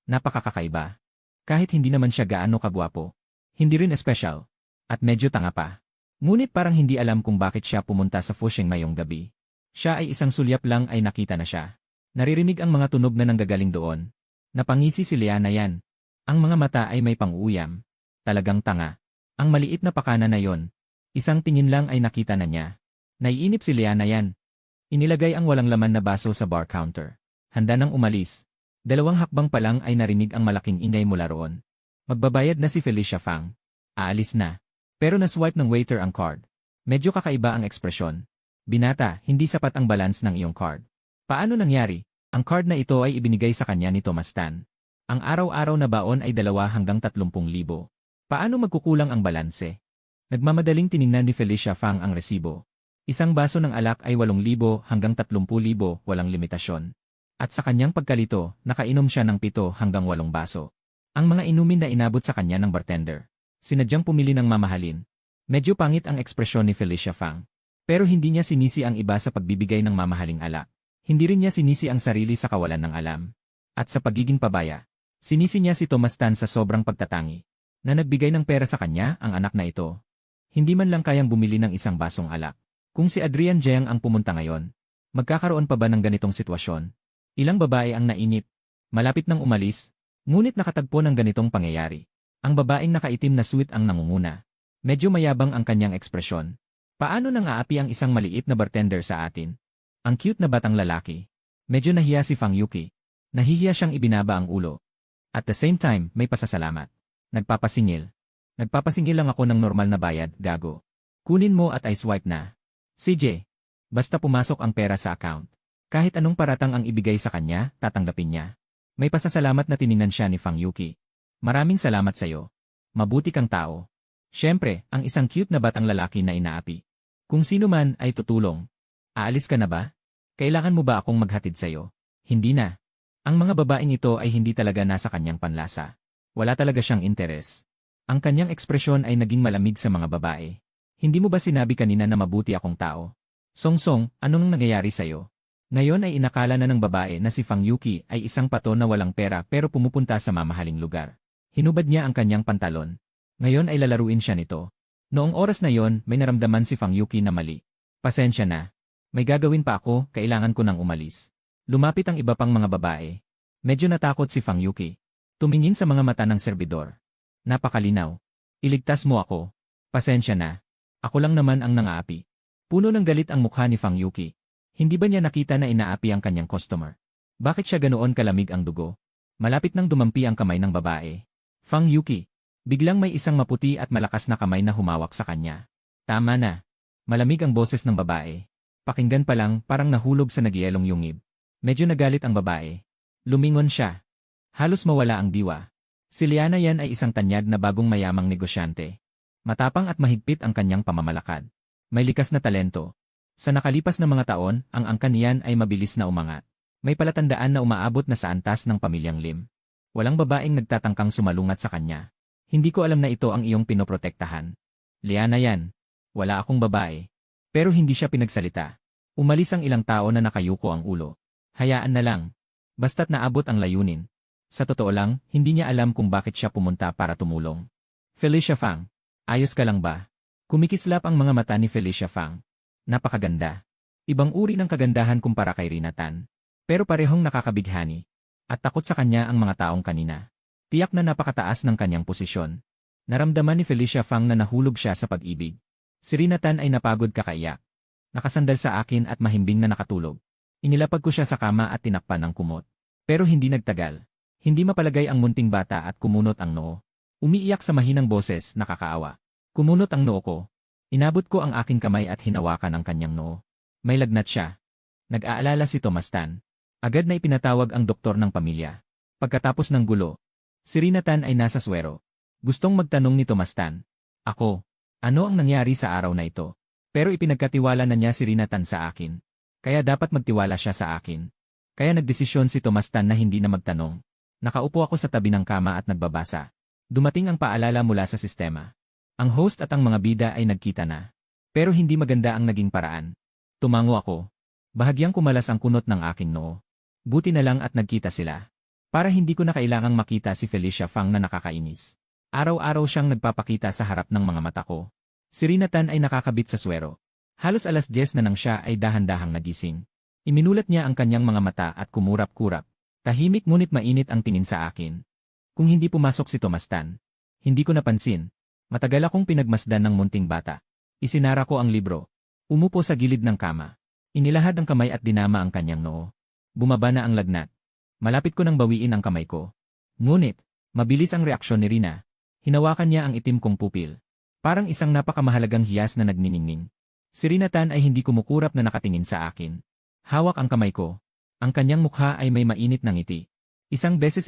Napakakakaiba. Kahit hindi naman siya gaano kagwapo. Hindi rin espesyal. At medyo tanga pa. Ngunit parang hindi alam kung bakit siya pumunta sa Fusheng ngayong gabi. Siya ay isang sulyap lang ay nakita na siya. Naririnig ang mga tunog na nanggagaling doon. Napangisi si Liana yan. Ang mga mata ay may pang-uyam. Talagang tanga. Ang maliit na pakana na yon. Isang tingin lang ay nakita na niya. Naiinip si Liana yan. Inilagay ang walang laman na baso sa bar counter. Handa nang umalis. 2 hakbang pa lang ay narinig ang malaking ingay mula roon. Magbabayad na si Felicia Fang. Aalis na. Pero naswipe ng waiter ang card. Medyo kakaiba ang ekspresyon. Binata, hindi sapat ang balance ng iyong card. Paano nangyari? Ang card na ito ay ibinigay sa kanya ni Thomas Tan. Ang araw-araw na baon ay 2 hanggang 30,000. Paano magkukulang ang balanse? Nagmamadaling tiningnan ni Felicia Fang ang resibo. Isang baso ng alak ay 8,000 hanggang 30,000, walang limitasyon. At sa kanyang pagkalito, nakainom siya ng 7 hanggang 8 baso. Ang mga inumin na inabot sa kanya ng bartender. Sinadyang pumili ng mamahalin. Medyo pangit ang ekspresyon ni Felicia Fang. Pero hindi niya sinisi ang iba sa pagbibigay ng mamahaling alak. Hindi rin niya sinisi ang sarili sa kawalan ng alam. At sa pagiging pabaya, sinisi niya si Thomas Tan sa sobrang pagtatangi. Na nagbigay ng pera sa kanya, ang anak na ito. Hindi man lang kayang bumili ng isang basong alak. Kung si Adrian Jiang ang pumunta ngayon, magkakaroon pa ba ng ganitong sitwasyon? Ilang babae ang nainip. Malapit nang umalis, ngunit nakatagpo ng ganitong pangyayari. Ang babaeng nakaitim na suit ang nangunguna. Medyo mayabang ang kanyang ekspresyon. Paano nang aapi ang isang maliit na bartender sa atin? Ang cute na batang lalaki. Medyo nahiya si Fang Yuki. Nahihiya siyang ibinaba ang ulo. At the same time, may pasasalamat. Nagpapasingil. Nagpapasingil lang ako ng normal na bayad, gago. Kunin mo at i-swipe na. CJ. Basta pumasok ang pera sa account. Kahit anong paratang ang ibigay sa kanya, tatanggapin niya. May pasasalamat na tiningnan siya ni Fang Yuki. Maraming salamat sa'yo. Mabuti kang tao. Siyempre, ang isang cute na batang lalaki na inaapi. Kung sino man ay tutulong. Aalis ka na ba? Kailangan mo ba akong maghatid sa'yo? Hindi na. Ang mga babaeng ito ay hindi talaga nasa kanyang panlasa. Wala talaga siyang interes. Ang kanyang ekspresyon ay naging malamig sa mga babae. Hindi mo ba sinabi kanina na mabuti akong tao? Songsong, anong nangyayari sa'yo? Ngayon ay inakala na ng babae na si Fang Yuki ay isang pato na walang pera pero pumupunta sa mamahaling lugar. Hinubad niya ang kanyang pantalon. Ngayon ay lalaruin siya nito. Noong oras na yon, may naramdaman si Fang Yuki na mali. Pasensya na. May gagawin pa ako, kailangan ko nang umalis. Lumapit ang iba pang mga babae. Medyo natakot si Fang Yuki. Tumingin sa mga mata ng serbidor. Napakalinaw. Iligtas mo ako. Pasensya na. Ako lang naman ang nangaapi. Puno ng galit ang mukha ni Fang Yuki. Hindi ba niya nakita na inaapi ang kanyang customer? Bakit siya ganoon kalamig ang dugo? Malapit nang dumampi ang kamay ng babae. Fang Yuki. Biglang may isang maputi at malakas na kamay na humawak sa kanya. Tama na. Malamig ang boses ng babae. Pakinggan pa lang parang nahulog sa nagyelong yungib. Medyo nagalit ang babae. Lumingon siya. Halos mawala ang diwa. Si Liana yan ay isang tanyag na bagong mayamang negosyante. Matapang at mahigpit ang kanyang pamamalakad. May likas na talento. Sa nakalipas na mga taon, ang angkan niyan ay mabilis na umangat. May palatandaan na umaabot na sa antas ng pamilyang Lim. Walang babaeng nagtatangkang sumalungat sa kanya. Hindi ko alam na ito ang iyong pinoprotektahan. Liana yan. Wala akong babae. Pero hindi siya pinagsalita. Umalis ang ilang tao na nakayuko ang ulo. Hayaan na lang. Basta't naabot ang layunin. Sa totoo lang, hindi niya alam kung bakit siya pumunta para tumulong. Felicia Fang. Ayos ka lang ba? Kumikislap ang mga mata ni Felicia Fang. Napakaganda. Ibang uri ng kagandahan kumpara kay Rina Tan. Pero parehong nakakabighani. At takot sa kanya ang mga taong kanina. Tiyak na napakataas ng kanyang posisyon. Naramdaman ni Felicia Fang na nahulog siya sa pag-ibig. Si Rina Tan ay napagod kakaiyak. Nakasandal sa akin at mahimbing na nakatulog. Inilapag ko siya sa kama at tinakpan ng kumot. Pero hindi nagtagal. Hindi mapalagay ang munting bata at kumunot ang noo. Umiiyak sa mahinang boses, nakakaawa. Kumunot ang noo ko. Inabot ko ang aking kamay at hinawakan ang kanyang noo. May lagnat siya. Nag-aalala si Tomas Tan. Agad na ipinatawag ang doktor ng pamilya. Pagkatapos ng gulo, si Rina Tan ay nasa swero. Gustong magtanong ni Tomas Tan. Ako, ano ang nangyari sa araw na ito? Pero ipinagkatiwala na niya si Rina Tan sa akin. Kaya dapat magtiwala siya sa akin. Kaya nagdesisyon si Tomas Tan na hindi na magtanong. Nakaupo ako sa tabi ng kama at nagbabasa. Dumating ang paalala mula sa sistema. Ang host at ang mga bida ay nagkita na. Pero hindi maganda ang naging paraan. Tumango ako. Bahagyang kumalas ang kunot ng aking noo. Buti na lang at nagkita sila. Para hindi ko na kailangang makita si Felicia Fang na nakakainis. Araw-araw siyang nagpapakita sa harap ng mga mata ko. Si Rina Tan ay nakakabit sa swero. Halos 10:00 na nang siya ay dahan-dahang nagising. Iminulat niya ang kanyang mga mata at kumurap-kurap. Tahimik ngunit mainit ang tingin sa akin. Kung hindi pumasok si Tomas Tan, hindi ko napansin. Matagal akong pinagmasdan ng munting bata. Isinara ko ang libro. Umupo sa gilid ng kama. Inilahad ang kamay at dinama ang kanyang noo. Bumaba na ang lagnat. Malapit ko nang bawiin ang kamay ko. Ngunit, mabilis ang reaksyon ni Rina. Hinawakan niya ang itim kong pupil. Parang isang napakamahalagang hiyas na nagniningning. Si Rina Tan ay hindi kumukurap na nakatingin sa akin. Hawak ang kamay ko. Ang kanyang mukha ay may mainit na ngiti. Isang beses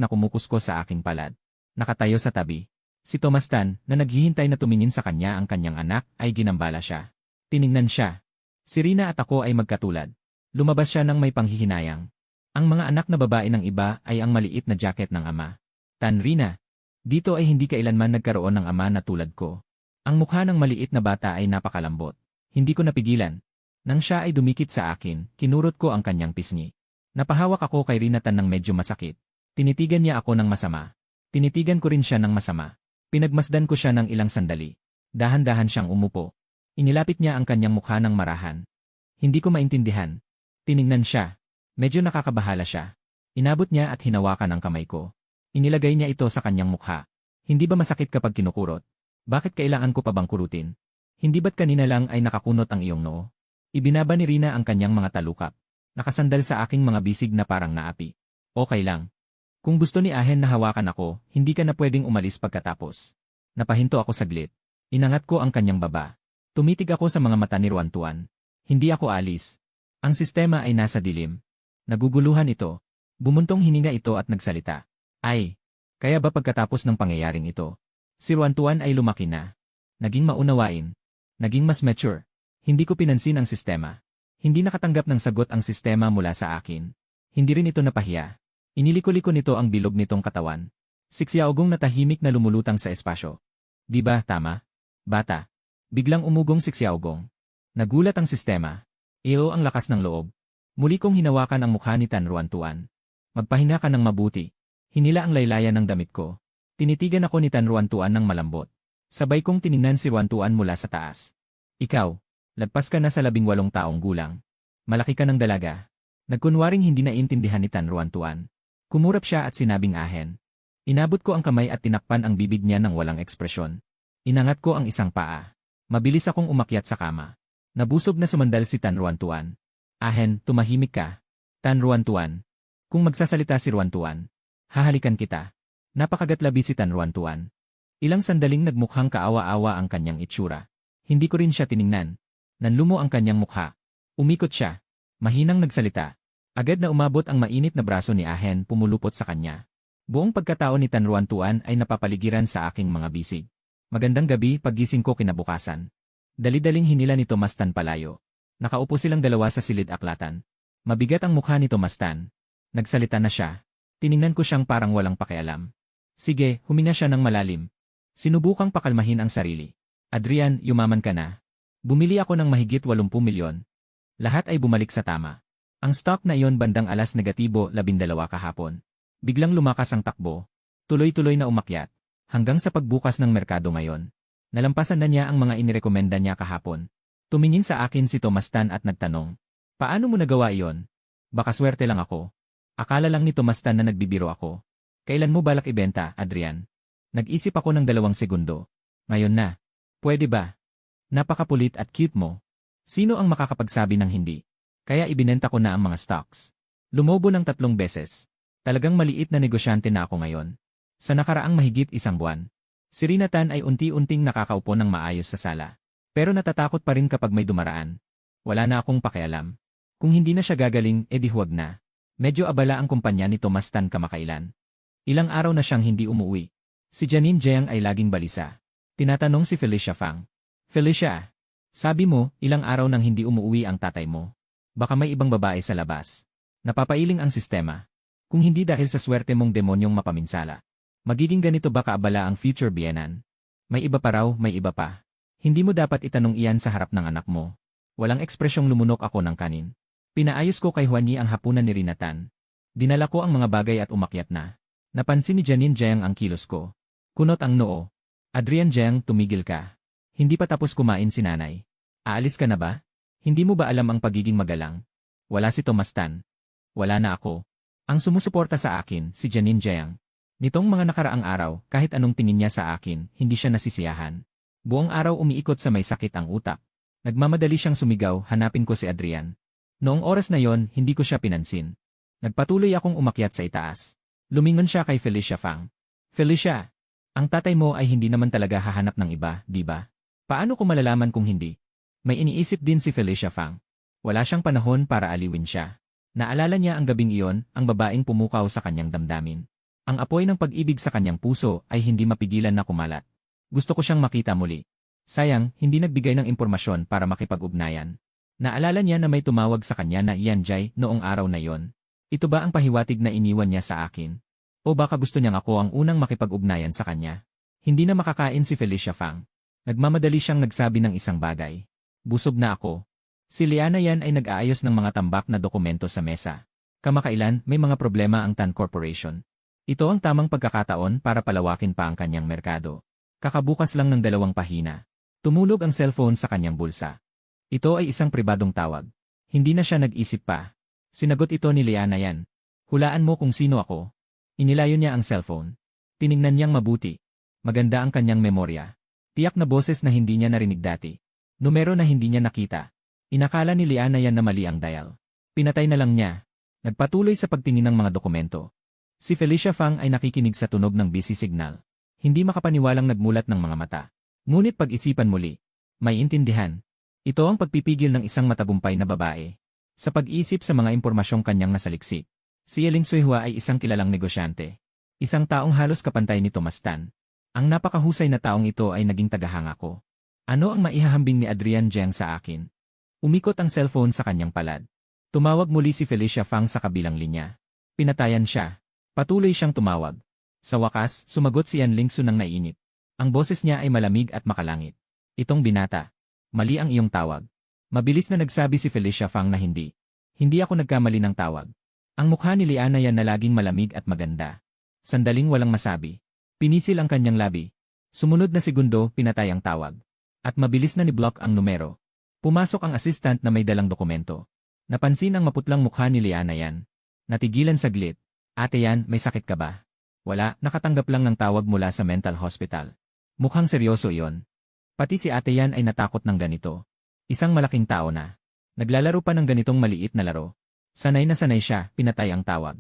na kumukuskos sa aking palad. Nakatayo sa tabi. Si Tomas Tan, na naghihintay na tumingin sa kanya ang kanyang anak, ay ginambala siya. Tiningnan siya. Si Rina at ako ay magkatulad. Lumabas siya ng may panghihinayang. Ang mga anak na babae ng iba ay ang maliit na jacket ng ama. Tan Rina. Dito ay hindi kailanman nagkaroon ng ama na tulad ko. Ang mukha ng maliit na bata ay napakalambot. Hindi ko napigilan. Nang siya ay dumikit sa akin, kinurot ko ang kanyang pisngi. Napahawak ako kay Rina Tan ng medyo masakit. Tinitigan niya ako ng masama. Tinitigan ko rin siya ng masama. Pinagmasdan ko siya ng ilang sandali. Dahan-dahan siyang umupo. Inilapit niya ang kanyang mukha ng marahan. Hindi ko maintindihan. Tiningnan siya. Medyo nakakabahala siya. Inabot niya at hinawakan ang kamay ko. Inilagay niya ito sa kanyang mukha. Hindi ba masakit kapag kinukurot? Bakit kailangan ko pa bang kurutin? Hindi ba't kanina lang ay nakakunot ang iyong noo? Ibinaba ni Rina ang kanyang mga talukap. Nakasandal sa aking mga bisig na parang naapi. Okay lang. Kung gusto ni Ahen na hawakan ako, hindi ka na pwedeng umalis pagkatapos. Napahinto ako saglit. Inangat ko ang kanyang baba. Tumitig ako sa mga mata ni Ruan Tuan. Hindi ako alis. Ang sistema ay nasa dilim. Naguguluhan ito. Bumuntong hininga ito at nagsalita. Ay, kaya ba pagkatapos ng pangyayaring ito, si Ruan Tuan ay lumaki na. Naging maunawain. Naging mas mature. Hindi ko pinansin ang sistema. Hindi nakatanggap ng sagot ang sistema mula sa akin. Hindi rin ito napahiya. Iniliko-liko nito ang bilog nitong katawan. Si Xiaogong na tahimik na lumulutang sa espasyo. Di ba, tama? Bata. Biglang umugong si Xiaogong. Nagulat ang sistema. Iyo ang lakas ng loob. Muli kong hinawakan ang mukha ni Tan Ruan Tuan. Magpahinga ka ng mabuti. Hinila ang laylayan ng damit ko. Tinitigan ako ni Tan Ruan Tuan ng malambot. Sabay kong tiningnan si Ruan Tuan mula sa taas. Ikaw. Lagpas ka na sa 18 taong gulang. Malaki ka ng dalaga. Nagkunwaring hindi naintindihan ni Tan Ruan Tuan. Kumurap siya at sinabing Ahen. Inabot ko ang kamay at tinakpan ang bibig niya ng walang ekspresyon. Inangat ko ang isang paa. Mabilis akong umakyat sa kama. Nabusog na sumandal si Tan Ruan Tuan. Ahen, tumahimik ka. Tan Ruan Tuan. Kung magsasalita si Ruan Tuan, hahalikan kita. Napakagatlabi si Tan Ruan Tuan. Ilang sandaling nagmukhang kaawa-awa ang kanyang itsura. Hindi ko rin siya tiningnan. Nanlumo ang kanyang mukha. Umikot siya. Mahinang nagsalita. Agad na umabot ang mainit na braso ni Ahen pumulupot sa kanya. Buong pagkatao ni Tan Ruan Tuan ay napapaligiran sa aking mga bisig. Magandang gabi paggising ko kinabukasan. Dali-daling hinila ni Tomas Tan palayo. Nakaupo silang dalawa sa silid aklatan. Mabigat ang mukha ni Tomas Tan. Nagsalita na siya. Tiningnan ko siyang parang walang pakialam. Sige, huminga siya ng malalim. Sinubukang pakalmahin ang sarili. Adrian, yumaman ka na. Bumili ako ng mahigit 80 milyon. Lahat ay bumalik sa tama. Ang stock na iyon bandang alas negatibo 12 kahapon. Biglang lumakas ang takbo. Tuloy-tuloy na umakyat. Hanggang sa pagbukas ng merkado ngayon. Nalampasan na niya ang mga inirekomenda niya kahapon. Tumingin sa akin si Tomas Tan at nagtanong, "Paano mo nagawa iyon?" "Baka swerte lang ako." Akala lang ni Tomas Tan na nagbibiro ako. "Kailan mo balak ibenta, Adrian?" Nag-isip ako ng 2 segundo. "Ngayon na." "Pwede ba? Napakapulit at cute mo." Sino ang makakapagsabi ng hindi? Kaya ibinenta ko na ang mga stocks. Lumobo ng 3 beses. Talagang maliit na negosyante na ako ngayon. Sa nakaraang mahigit 1 buwan, si Rina Tan ay unti-unting nakakaupo ng maayos sa sala. Pero natatakot pa rin kapag may dumaraan. Wala na akong pakialam. Kung hindi na siya gagaling, edi huwag na. Medyo abala ang kumpanya ni Tomas Tan kamakailan. Ilang araw na siyang hindi umuwi. Si Janine Jiang ay laging balisa. Tinatanong si Felicia Fang. "Felicia, sabi mo, ilang araw nang hindi umuwi ang tatay mo. Baka may ibang babae sa labas." Napapailing ang sistema. Kung hindi dahil sa swerte mong demonyong mapaminsala. Magiging ganito ba kaabala ang future biyenan? May iba pa raw, may iba pa. Hindi mo dapat itanong iyan sa harap ng anak mo. Walang ekspresyong lumunok ako ng kanin. Pinaayos ko kay Juani ang hapunan ni Rina Tan. Dinala ko ang mga bagay at umakyat na. Napansin ni Janine Jiang ang kilos ko. Kunot ang noo. "Adrian Jiang, tumigil ka. Hindi pa tapos kumain si nanay. Aalis ka na ba? Hindi mo ba alam ang pagiging magalang?" Wala si Tomas Tan. Wala na ako. Ang sumusuporta sa akin, si Janine Jiang. Nitong mga nakaraang araw, kahit anong tingin niya sa akin, hindi siya nasisiyahan. Buong araw umiikot sa may sakit ang utak. Nagmamadali siyang sumigaw, "Hanapin ko si Adrian." Noong oras na yon, hindi ko siya pinansin. Nagpatuloy akong umakyat sa itaas. Lumingon siya kay Felicia Fang. "Felicia, ang tatay mo ay hindi naman talaga hahanap ng iba, di ba? Paano ko malalaman kung hindi?" May iniisip din si Felicia Fang. Wala siyang panahon para aliwin siya. Naalala niya ang gabing iyon, ang babaeng pumukaw sa kanyang damdamin. Ang apoy ng pag-ibig sa kanyang puso ay hindi mapigilan na kumalat. Gusto ko siyang makita muli. Sayang, hindi nagbigay ng impormasyon para makipag-ugnayan. Naalala niya na may tumawag sa kanya na Ian Jai noong araw na yon. Ito ba ang pahiwatig na iniwan niya sa akin? O baka gusto niyang ako ang unang makipag-ugnayan sa kanya? Hindi na makakain si Felicia Fang. Nagmamadali siyang nagsabi ng isang bagay. "Busog na ako." Si Liana Yan ay nag-aayos ng mga tambak na dokumento sa mesa. Kamakailan, may mga problema ang Tan Corporation. Ito ang tamang pagkakataon para palawakin pa ang kanyang merkado. Kakabukas lang ng 2 pahina. Tumulog ang cellphone sa kanyang bulsa. Ito ay isang pribadong tawag. Hindi na siya nag-isip pa. Sinagot ito ni Liana Yan. "Hulaan mo kung sino ako." Inilayo niya ang cellphone. Tiningnan niyang mabuti. Maganda ang kanyang memorya. Tiyak na boses na hindi niya narinig dati. Numero na hindi niya nakita. Inakala ni Liana Yan na mali ang dial. Pinatay na lang niya. Nagpatuloy sa pagtingin ng mga dokumento. Si Felicia Fang ay nakikinig sa tunog ng busy signal. Hindi makapaniwalang nagmulat ng mga mata. Ngunit pag-isipan muli. May intindihan. Ito ang pagpipigil ng isang matagumpay na babae. Sa pag-isip sa mga impormasyong kanyang nasaliksik. Si Eling Suihua ay isang kilalang negosyante. Isang taong halos kapantay ni Tomas Tan. Ang napakahusay na taong ito ay naging tagahanga ko. Ano ang maihahambing ni Adrian Jiang sa akin? Umikot ang cellphone sa kanyang palad. Tumawag muli si Felicia Fang sa kabilang linya. Pinatayan siya. Patuloy siyang tumawag. Sa wakas, sumagot si Yan Lingsu ng naiinip. Ang boses niya ay malamig at makalangit. "Itong binata. Mali ang iyong tawag." Mabilis na nagsabi si Felicia Fang na hindi. Hindi ako nagkamali ng tawag. Ang mukha ni Liana Yan na laging malamig at maganda. Sandaling walang masabi. Pinisil ang kanyang labi. Sumunod na segundo, pinatay ang tawag. At mabilis na ni-block ang numero. Pumasok ang assistant na may dalang dokumento. Napansin ang maputlang mukha ni Liana Yan. Natigilan saglit. "Ate Yan, may sakit ka ba?" "Wala, nakatanggap lang ng tawag mula sa mental hospital." Mukhang seryoso iyon. Pati si Ate Yan ay natakot ng ganito. Isang malaking tao na. Naglalaro pa ng ganitong maliit na laro. Sanay na sanay siya, pinatay ang tawag.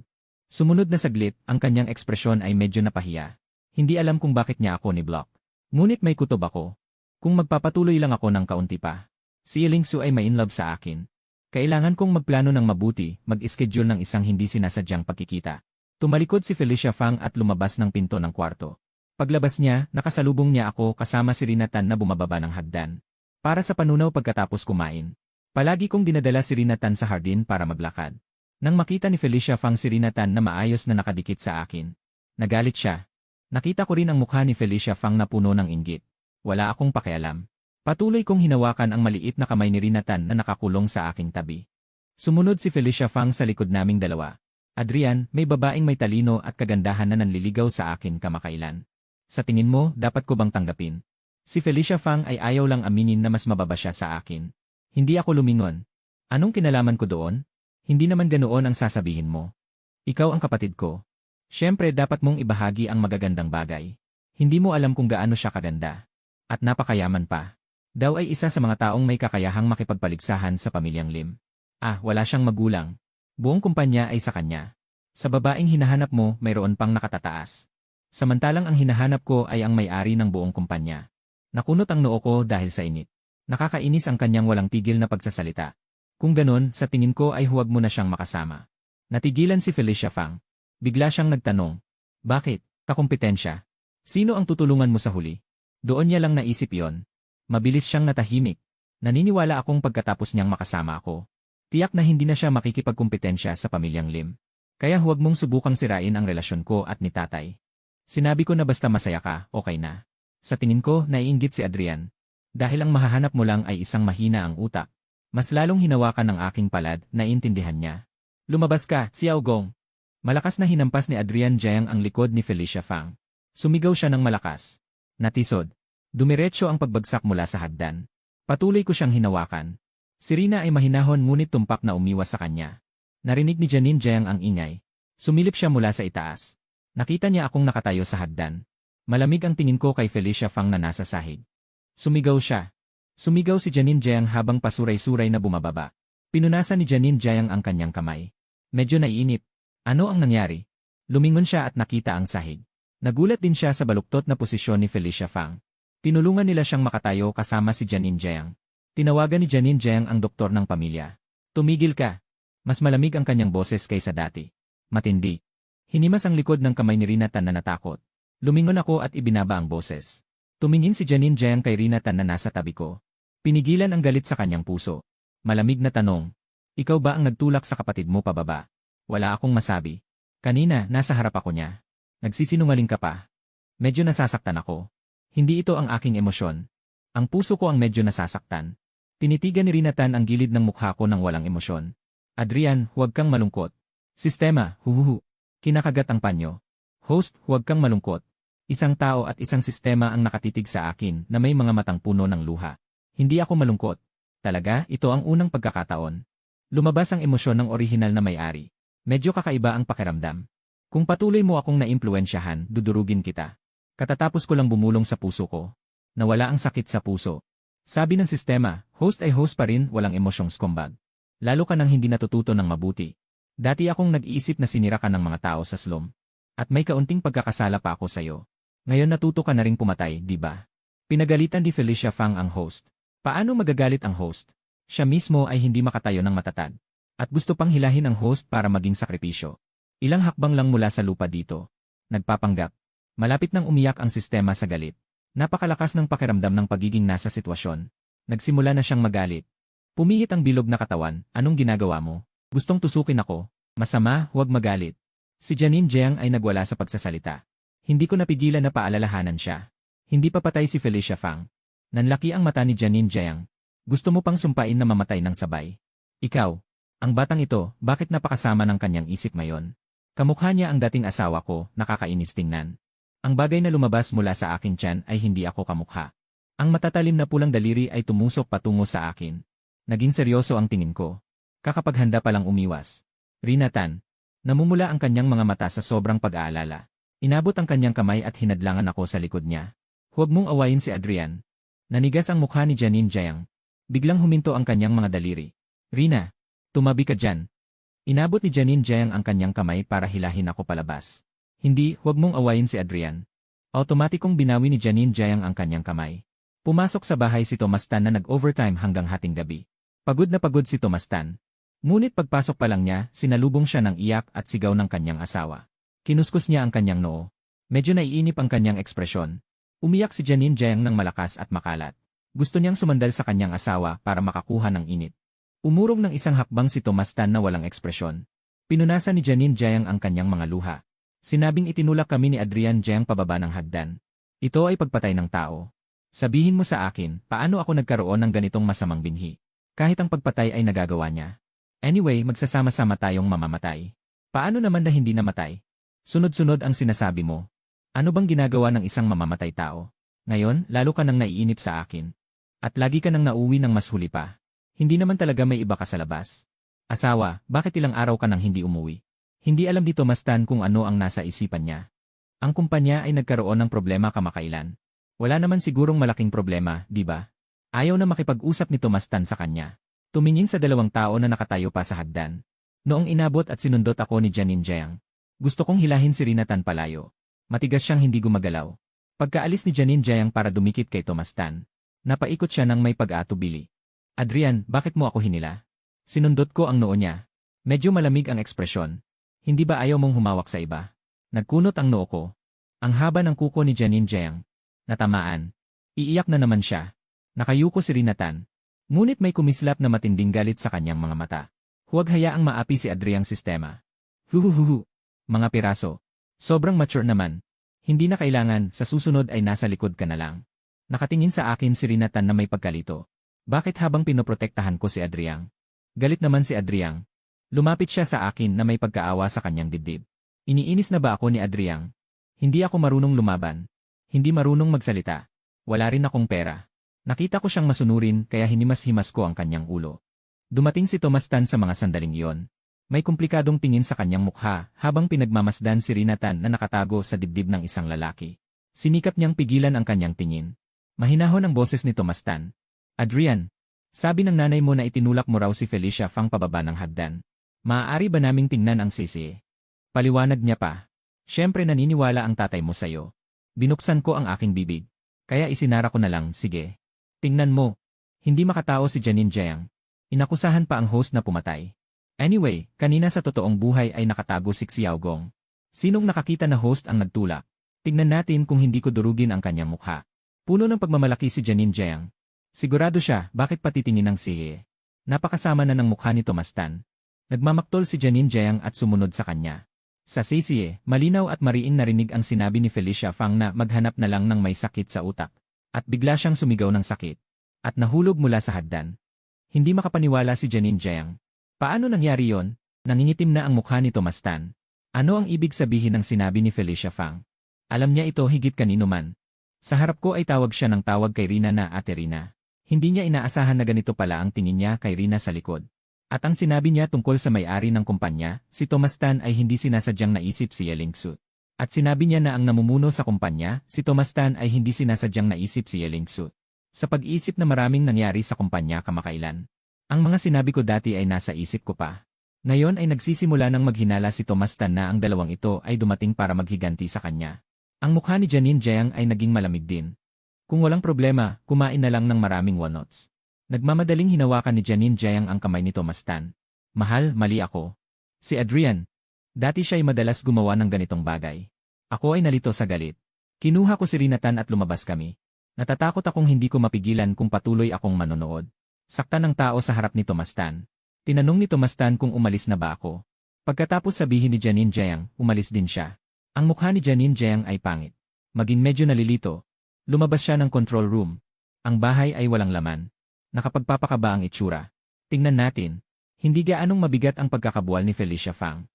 Sumunod na saglit, ang kanyang ekspresyon ay medyo napahiya. Hindi alam kung bakit niya ako ni-block. Ngunit may kutob ako. Kung magpapatuloy lang ako ng kaunti pa. Si Lingsu ay ma-inlove sa akin. Kailangan kong magplano ng mabuti, mag-schedule ng isang hindi sinasadyang pagkikita. Tumalikod si Felicia Fang at lumabas ng pinto ng kwarto. Paglabas niya, nakasalubong niya ako kasama si Rina Tan na bumababa ng hagdan. Para sa panunaw pagkatapos kumain. Palagi kong dinadala si Rina Tan sa hardin para maglakad. Nang makita ni Felicia Fang si Rina Tan na maayos na nakadikit sa akin. Nagalit siya. Nakita ko rin ang mukha ni Felicia Fang na puno ng inggit. Wala akong pakialam. Patuloy kong hinawakan ang maliit na kamay ni Rinatan na nakakulong sa aking tabi. Sumunod si Felicia Fang sa likod naming dalawa. Adrian, may babaeng may talino at kagandahan na nanliligaw sa akin kamakailan. Sa tingin mo, dapat ko bang tanggapin? Si Felicia Fang ay ayaw lang aminin na mas mababa siya sa akin. Hindi ako lumingon. Anong kinalaman ko doon? Hindi naman ganoon ang sasabihin mo. Ikaw ang kapatid ko. Siyempre dapat mong ibahagi ang magagandang bagay. Hindi mo alam kung gaano siya kaganda. At napakayaman pa. Daw ay isa sa mga taong may kakayahang makipagpaligsahan sa pamilyang Lim. Wala siyang magulang. Buong kumpanya ay sa kanya. Sa babaeng hinahanap mo, mayroon pang nakatataas. Samantalang ang hinahanap ko ay ang may-ari ng buong kumpanya. Nakunot ang noo ko dahil sa init. Nakakainis ang kanyang walang tigil na pagsasalita. Kung ganon, sa tingin ko ay huwag mo na siyang makasama. Natigilan si Felicia Fang. Bigla siyang nagtanong. Bakit? Kakumpetensya. Sino ang tutulungan mo sa huli? Doon niya lang naisip yon. Mabilis siyang natahimik. Naniniwala akong pagkatapos niyang makasama ako. Tiyak na hindi na siya makikipagkumpetensya sa pamilyang Lim. Kaya huwag mong subukang sirain ang relasyon ko at ni tatay. Sinabi ko na basta masaya ka, okay na. Sa tingin ko, naiinggit si Adrian. Dahil ang mahahanap mo lang ay isang mahina ang utak. Mas lalong hinawakan ng aking palad, naiintindihan niya. Lumabas ka, Xiao Gong. Malakas na hinampas ni Adrian Jiang ang likod ni Felicia Fang. Sumigaw siya ng malakas. Natisod. Dumiretso ang pagbagsak mula sa hagdan. Patuloy ko siyang hinawakan. Si Rina ay mahinahon ngunit tumpak na umiwas sa kanya. Narinig ni Janine Jiang ang ingay. Sumilip siya mula sa itaas. Nakita niya akong nakatayo sa hagdan. Malamig ang tingin ko kay Felicia Fang na nasa sahig. Sumigaw siya. Sumigaw si Janine Jiang habang pasuray-suray na bumababa. Pinunasan ni Janine Jiang ang kanyang kamay. Medyo naiinip. Ano ang nangyari? Lumingon siya at nakita ang sahig. Nagulat din siya sa baluktot na posisyon ni Felicia Fang. Tinulungan nila siyang makatayo kasama si Janine Jiang. Tinawagan ni Janine Jiang ang doktor ng pamilya. Tumigil ka. Mas malamig ang kanyang boses kaysa dati. Matindi. Hinimas ang likod ng kamay ni Rinatan na natakot. Lumingon ako at ibinaba ang boses. Tumingin si Janine Jiang kay Rinatan na nasa tabi ko. Pinigilan ang galit sa kanyang puso. Malamig na tanong. Ikaw ba ang nagtulak sa kapatid mo pababa? Wala akong masabi. Kanina, nasa harap ako niya. Nagsisinungaling ka pa. Medyo nasasaktan ako. Hindi ito ang aking emosyon. Ang puso ko ang medyo nasasaktan. Tinitigan ni Rinatan ang gilid ng mukha ko ng walang emosyon. Adrian, huwag kang malungkot. Sistema, huhuhu. Kinakagat ang panyo. Host, huwag kang malungkot. Isang tao at isang sistema ang nakatitig sa akin na may mga matang puno ng luha. Hindi ako malungkot. Talaga, ito ang unang pagkakataon. Lumabas ang emosyon ng orihinal na may-ari. Medyo kakaiba ang pakiramdam. Kung patuloy mo akong naimpluwensyahan, dudurugin kita. Katatapos ko lang bumulong sa puso ko. Nawala ang sakit sa puso. Sabi ng sistema, host ay host pa rin, walang emosyong skumbag. Lalo ka nang hindi natututo ng mabuti. Dati akong nag-iisip na sinira ka ng mga tao sa slum. At may kaunting pagkakasala pa ako sa'yo. Ngayon natuto ka na ring pumatay, di ba? Pinagalitan ni Felicia Fang ang host. Paano magagalit ang host? Siya mismo ay hindi makatayo ng matatag. At gusto pang hilahin ang host para maging sakripisyo. Ilang hakbang lang mula sa lupa dito. Nagpapanggap. Malapit nang umiyak ang sistema sa galit. Napakalakas ng pakiramdam ng pagiging nasa sitwasyon. Nagsimula na siyang magalit. Pumihit ang bilog na katawan, anong ginagawa mo? Gustong tusukin ako. Masama, huwag magalit. Si Janine Jiang ay nagwala sa pagsasalita. Hindi ko napigilan na paalalahanan siya. Hindi pa patay si Felicia Fang. Nanlaki ang mata ni Janine Jiang. Gusto mo pang sumpain na mamatay ng sabay? Ikaw, ang batang ito, bakit napakasama ng kanyang isip ngayon? Kamukha niya ang dating asawa ko, nakakainis tingnan. Ang bagay na lumabas mula sa aking tiyan ay hindi ako kamukha. Ang matatalim na pulang daliri ay tumusok patungo sa akin. Naging seryoso ang tingin ko. Kakapaghanda palang umiwas. Rinatan. Namumula ang kanyang mga mata sa sobrang pag-aalala. Inabot ang kanyang kamay at hinadlangan ako sa likod niya. Huwag mong awayin si Adrian. Nanigas ang mukha ni Janine Jiang. Biglang huminto ang kanyang mga daliri. Rina, tumabi ka dyan. Inabot ni Janine Jiang ang kanyang kamay para hilahin ako palabas. Hindi, huwag mong awayin si Adrian. Automatikong binawi ni Janine Jiang ang kanyang kamay. Pumasok sa bahay si Tomastan na nag-overtime hanggang hating gabi. Pagod na pagod si Tomastan. Ngunit pagpasok pa lang niya, sinalubong siya ng iyak at sigaw ng kanyang asawa. Kinuskus niya ang kanyang noo. Medyo naiinip ang kanyang ekspresyon. Umiyak si Janine Jiang ng malakas at makalat. Gusto niyang sumandal sa kanyang asawa para makakuha ng init. Umurong ng isang hakbang si Tomastan na walang ekspresyon. Pinunasan ni Janine Jiang ang kanyang mga luha. Sinabing itinulak kami ni Adrian Jiang pababa ng hagdan. Ito ay pagpatay ng tao. Sabihin mo sa akin, paano ako nagkaroon ng ganitong masamang binhi? Kahit ang pagpatay ay nagagawa niya. Anyway, magsasama-sama tayong mamamatay. Paano naman na hindi namatay? Sunod-sunod ang sinasabi mo. Ano bang ginagawa ng isang mamamatay tao? Ngayon, lalo ka nang naiinip sa akin. At lagi ka nang nauwi ng mas huli pa. Hindi naman talaga may iba ka sa labas. Asawa, bakit ilang araw ka nang hindi umuwi? Hindi alam ni Tomas Tan kung ano ang nasa isipan niya. Ang kumpanya ay nagkaroon ng problema kamakailan. Wala naman sigurong malaking problema, di ba? Ayaw na makipag-usap ni Tomas Tan sa kanya. Tumingin sa dalawang tao na nakatayo pa sa hagdan. Noong inabot at sinundot ako ni Janine Jiang, gusto kong hilahin si Rina Tan palayo. Matigas siyang hindi gumagalaw. Pagkaalis ni Janine Jiang para dumikit kay Tomas Tan, napaikot siya ng may pag-aatubili. Adrian, bakit mo ako hinila? Sinundot ko ang noo niya. Medyo malamig ang ekspresyon. Hindi ba ayaw mong humawak sa iba? Nagkunot ang noo ko. Ang haba ng kuko ni Janine Jiang. Natamaan. Iiyak na naman siya. Nakayuko si Rina Tan. Ngunit may kumislap na matinding galit sa kanyang mga mata. Huwag hayaang maapi si Adriang sistema. Huhuhuhu. Mga piraso. Sobrang mature naman. Hindi na kailangan, sa susunod ay nasa likod ka na lang. Nakatingin sa akin si Rina Tan na may pagkalito. Bakit habang pinoprotektahan ko si Adriang? Galit naman si Adriang. Lumapit siya sa akin na may pagkaawa sa kanyang dibdib. Iniinis na ba ako ni Adriang? Hindi ako marunong lumaban. Hindi marunong magsalita. Wala rin akong pera. Nakita ko siyang masunurin kaya hinimas-himas ko ang kanyang ulo. Dumating si Tomas Tan sa mga sandaling iyon. May komplikadong tingin sa kanyang mukha habang pinagmamasdan si Rina Tan na nakatago sa dibdib ng isang lalaki. Sinikap niyang pigilan ang kanyang tingin. Mahinahon ang boses ni Tomas Tan. Adrian, sabi ng nanay mo na itinulak mo raw si Felicia Fang pababa ng hagdan. Maaari ba naming tingnan ang sisi? Paliwanag niya pa. Siyempre naniniwala ang tatay mo sa'yo. Binuksan ko ang aking bibig. Kaya isinara ko na lang, sige. Tingnan mo. Hindi makatao si Janine Jiang. Inakusahan pa ang host na pumatay. Anyway, kanina sa totoong buhay ay nakatago si Xiao Gong. Sinong nakakita na host ang nagtulak? Tingnan natin kung hindi ko durugin ang kanyang mukha. Puno ng pagmamalaki si Janine Jiang. Sigurado siya, bakit patitingin ng siye? Napakasama na ng mukha ni Tomas Tan. Nagmamaktol si Janine Jiang at sumunod sa kanya. Sa sisiye, malinaw at mariin narinig ang sinabi ni Felicia Fang na maghanap na lang ng may sakit sa utak. At bigla siyang sumigaw ng sakit. At nahulog mula sa hagdan. Hindi makapaniwala si Janine Jiang. Paano nangyari yon? Nangingitim na ang mukha ni Tomas Tan. Ano ang ibig sabihin ng sinabi ni Felicia Fang? Alam niya ito higit kanino man. Sa harap ko ay tawag siya ng tawag kay Rina na Ate Rina. Hindi niya inaasahan na ganito pala ang tingin niya kay Rina sa likod. At ang sinabi niya tungkol sa may-ari ng kumpanya, si Tomas Tan ay hindi sinasadyang naisip si Yeling Su. At sinabi niya na ang namumuno sa kumpanya, si Tomas Tan ay hindi sinasadyang naisip si Yeling Su. Sa pag-iisip na maraming nangyari sa kumpanya kamakailan. Ang mga sinabi ko dati ay nasa isip ko pa. Ngayon ay nagsisimula ng maghinala si Tomas Tan na ang dalawang ito ay dumating para maghiganti sa kanya. Ang mukha ni Janine Jiang ay naging malamig din. Kung walang problema, kumain na lang ng maraming walnuts. Nagmamadaling hinawakan ni Janine Jiang ang kamay ni Tomas Tan. Mahal, mali ako. Si Adrian. Dati siya ay madalas gumawa ng ganitong bagay. Ako ay nalito sa galit. Kinuha ko si Rina Tan at lumabas kami. Natatakot akong hindi ko mapigilan kung patuloy akong manonood. Saktan ng tao sa harap ni Tomas Tan. Tinanong ni Tomas Tan kung umalis na ba ako. Pagkatapos sabihin ni Janine Jiang, umalis din siya. Ang mukha ni Janine Jiang ay pangit. Maging medyo nalilito. Lumabas siya ng control room. Ang bahay ay walang laman. Nakapagpapakaba ang itsura. Tingnan natin. Hindi gaanong mabigat ang pagkakabuwal ni Felicia Fang.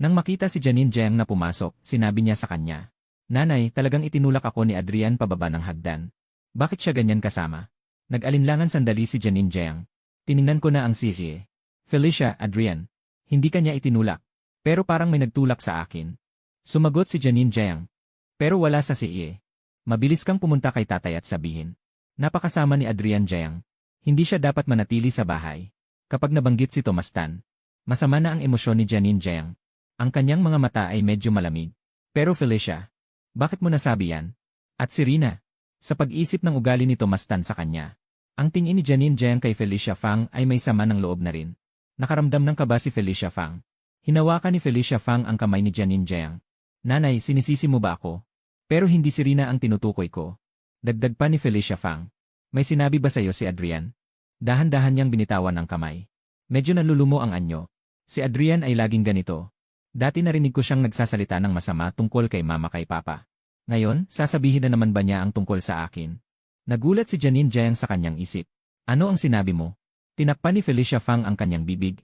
Nang makita si Janine Jiang na pumasok, sinabi niya sa kanya. Nanay, talagang itinulak ako ni Adrian pababa ng hagdan. Bakit siya ganyan kasama? Nag-alinlangan sandali si Janine Jiang. Tiningnan ko na ang sisi. Felicia, Adrian. Hindi kanya itinulak. Pero parang may nagtulak sa akin. Sumagot si Janine Jiang. Pero wala sa siye. Mabilis kang pumunta kay tatay at sabihin. Napakasama ni Adrian Jiang. Hindi siya dapat manatili sa bahay. Kapag nabanggit si Tomas Tan, masama na ang emosyon ni Janine Jiang. Ang kanyang mga mata ay medyo malamig. Pero Felicia, bakit mo nasabi yan? At si Rina, sa pag-isip ng ugali ni Tomas Tan sa kanya. Ang tingin ni Janine Jiang kay Felicia Fang ay may sama ng loob na rin. Nakaramdam ng kaba si Felicia Fang. Hinawakan ni Felicia Fang ang kamay ni Janine Jiang. Nanay, sinisisi mo ba ako? Pero hindi si Rina ang tinutukoy ko. Dagdag pa ni Felicia Fang. May sinabi ba sa'yo si Adrian? Dahan-dahan niyang binitawan ang kamay. Medyo nalulumo ang anyo. Si Adrian ay laging ganito. Dati narinig ko siyang nagsasalita ng masama tungkol kay mama kay papa. Ngayon, sasabihin na naman ba niya ang tungkol sa akin? Nagulat si Janine Jiang sa kanyang isip. Ano ang sinabi mo? Tinakpan ni Felicia Fang ang kanyang bibig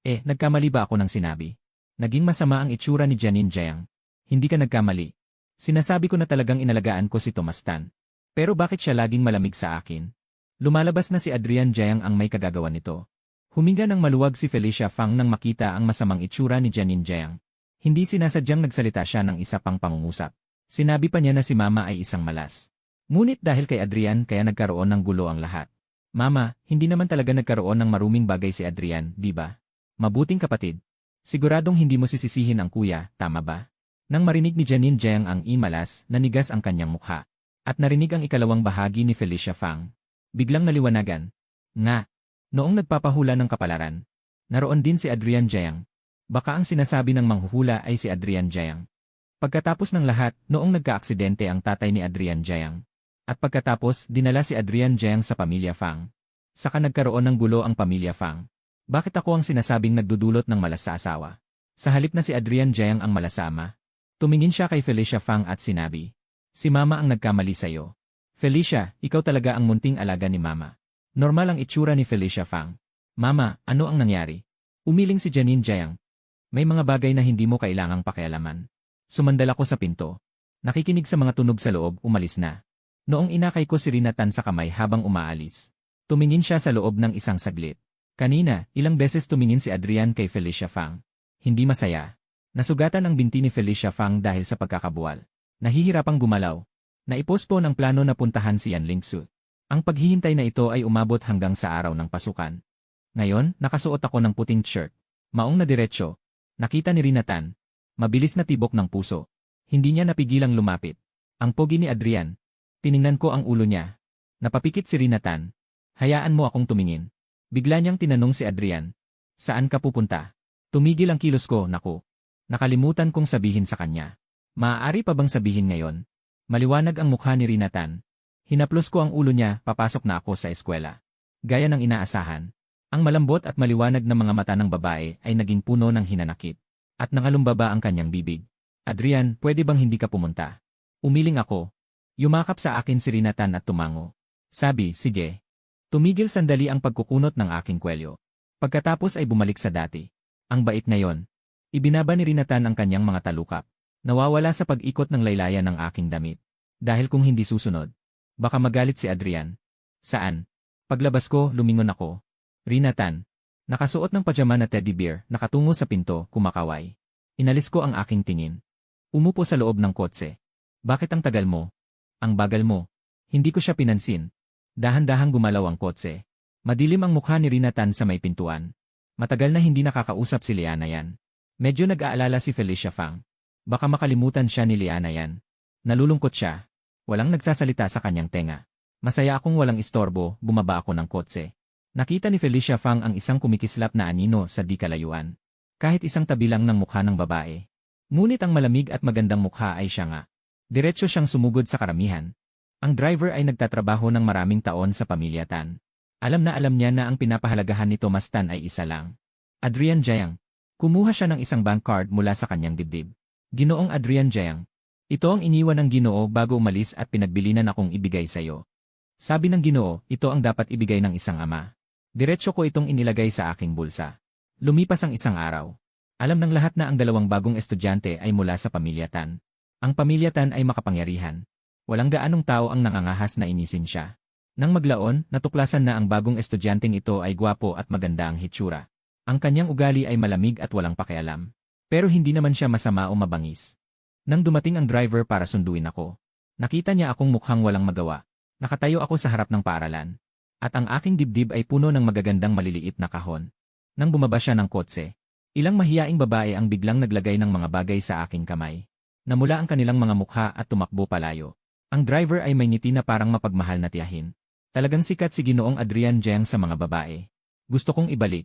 nagkamali ba ako ng sinabi? Naging masama ang itsura ni Janine Jiang. Hindi ka nagkamali. Sinasabi ko na talagang inalagaan ko si Thomas Tan. Pero bakit siya laging malamig sa akin? Lumalabas na si Adrian Jiang ang may kagagawa nito. Huminga ng maluwag si Felicia Fang nang makita ang masamang itsura ni Janine Jiang. Hindi sinasadyang nagsalita siya ng isa pang pangungusap. Sinabi pa niya na si Mama ay isang malas. Ngunit dahil kay Adrian kaya nagkaroon ng gulo ang lahat. Mama, hindi naman talaga nagkaroon ng maruming bagay si Adrian, di ba? Mabuting kapatid. Siguradong hindi mo sisisihin ang kuya, tama ba? Nang marinig ni Janine Jiang ang imalas, nanigas ang kanyang mukha. At narinig ang ikalawang bahagi ni Felicia Fang. Biglang naliwanagan. Nga. Noong nagpapahula ng kapalaran. Naroon din si Adrian Jiang. Baka ang sinasabi ng manghuhula ay si Adrian Jiang. Pagkatapos ng lahat, noong nagka-aksidente ang tatay ni Adrian Jiang. At pagkatapos, dinala si Adrian Jiang sa pamilya Fang. Saka nagkaroon ng gulo ang pamilya Fang. Bakit ako ang sinasabing nagdudulot ng malas sa asawa? Sa halip na si Adrian Jiang ang malasama. Tumingin siya kay Felicia Fang at sinabi, si Mama ang nagkamali sa'yo. Felicia, ikaw talaga ang munting alaga ni Mama. Normal ang itsura ni Felicia Fang. Mama, ano ang nangyari? Umiling si Janine Jiang. May mga bagay na hindi mo kailangang pakialaman. Sumandal ako sa pinto. Nakikinig sa mga tunog sa loob, umalis na. Noong inakay ko si Rina Tan sa kamay habang umaalis. Tumingin siya sa loob ng isang saglit. Kanina, ilang beses tumingin si Adrian kay Felicia Fang. Hindi masaya. Nasugatan ang binti ni Felicia Fang dahil sa pagkakabuwal. Nahihirapang gumalaw. Naipospon ang plano na puntahan si Yan Lingsu. Ang paghihintay na ito ay umabot hanggang sa araw ng pasukan. Ngayon, nakasuot ako ng puting shirt. Maong na diretsyo. Nakita ni Rina Tan. Mabilis na tibok ng puso. Hindi niya napigilang lumapit. Ang pogi ni Adrian. Tiningnan ko ang ulo niya. Napapikit si Rina Tan. Hayaan mo akong tumingin. Bigla niyang tinanong si Adrian. Saan ka pupunta? Tumigil ang kilos ko, naku. Nakalimutan kong sabihin sa kanya. Maaari pa bang sabihin ngayon? Maliwanag ang mukha ni Rina Tan. Hinaplos ko ang ulo niya, papasok na ako sa eskwela. Gaya ng inaasahan. Ang malambot at maliwanag na mga mata ng babae ay naging puno ng hinanakit. At nangalumbaba ang kanyang bibig. Adrian, pwede bang hindi ka pumunta? Umiling ako. Yumakap sa akin si Rina Tan at tumango. Sabi, sige. Tumigil sandali ang pagkukunot ng aking kwelyo. Pagkatapos ay bumalik sa dati. Ang bait na yon. Ibinaba ni Rina Tan ang kanyang mga talukap. Nawawala sa pag-ikot ng laylayan ng aking damit. Dahil kung hindi susunod, baka magalit si Adrian. Saan? Paglabas ko, lumingon ako. Rina Tan. Nakasuot ng pajama na teddy bear, nakatungo sa pinto, kumakaway. Inalis ko ang aking tingin. Umupo sa loob ng kotse. Bakit ang tagal mo? Ang bagal mo. Hindi ko siya pinansin. Dahan-dahang gumalaw ang kotse. Madilim ang mukha ni Rina Tan sa may pintuan. Matagal na hindi nakakausap si Liana Yan. Medyo nag-aalala si Felicia Fang. Baka makalimutan siya ni Liana Yan. Nalulungkot siya. Walang nagsasalita sa kanyang tenga. Masaya akong walang istorbo, bumaba ako ng kotse. Nakita ni Felicia Fang ang isang kumikislap na anino sa di kalayuan. Kahit isang tabi lang ng mukha ng babae. Ngunit ang malamig at magandang mukha ay siya nga. Diretso siyang sumugod sa karamihan. Ang driver ay nagtatrabaho ng maraming taon sa pamilya Tan. Alam na alam niya na ang pinapahalagahan ni Thomas Tan ay isa lang. Adrian Jiang. Kumuha siya ng isang bank card mula sa kanyang dibdib. Ginoong Adrian Jiang. Ito ang iniwan ng Ginoo bago umalis at pinagbilinan akong ibigay sa iyo. Sabi ng Ginoo, ito ang dapat ibigay ng isang ama. Diretso ko itong inilagay sa aking bulsa. Lumipas ang isang araw. Alam ng lahat na ang dalawang bagong estudyante ay mula sa pamilya Tan. Ang pamilya Tan ay makapangyarihan. Walang gaanong tao ang nangangahas na inisin siya. Nang maglaon, natuklasan na ang bagong estudyanteng ito ay gwapo at maganda ang hitsura. Ang kanyang ugali ay malamig at walang pakialam. Pero hindi naman siya masama o mabangis. Nang dumating ang driver para sunduin ako, nakita niya akong mukhang walang magawa. Nakatayo ako sa harap ng paaralan. At ang aking dibdib ay puno ng magagandang maliliit na kahon. Nang bumaba siya ng kotse, ilang mahiyaing babae ang biglang naglagay ng mga bagay sa aking kamay. Namula ang kanilang mga mukha at tumakbo palayo. Ang driver ay may ngiti na parang mapagmahal na tiyahin. Talagang sikat si Ginoong Adrian Jiang sa mga babae. Gusto kong ibalik.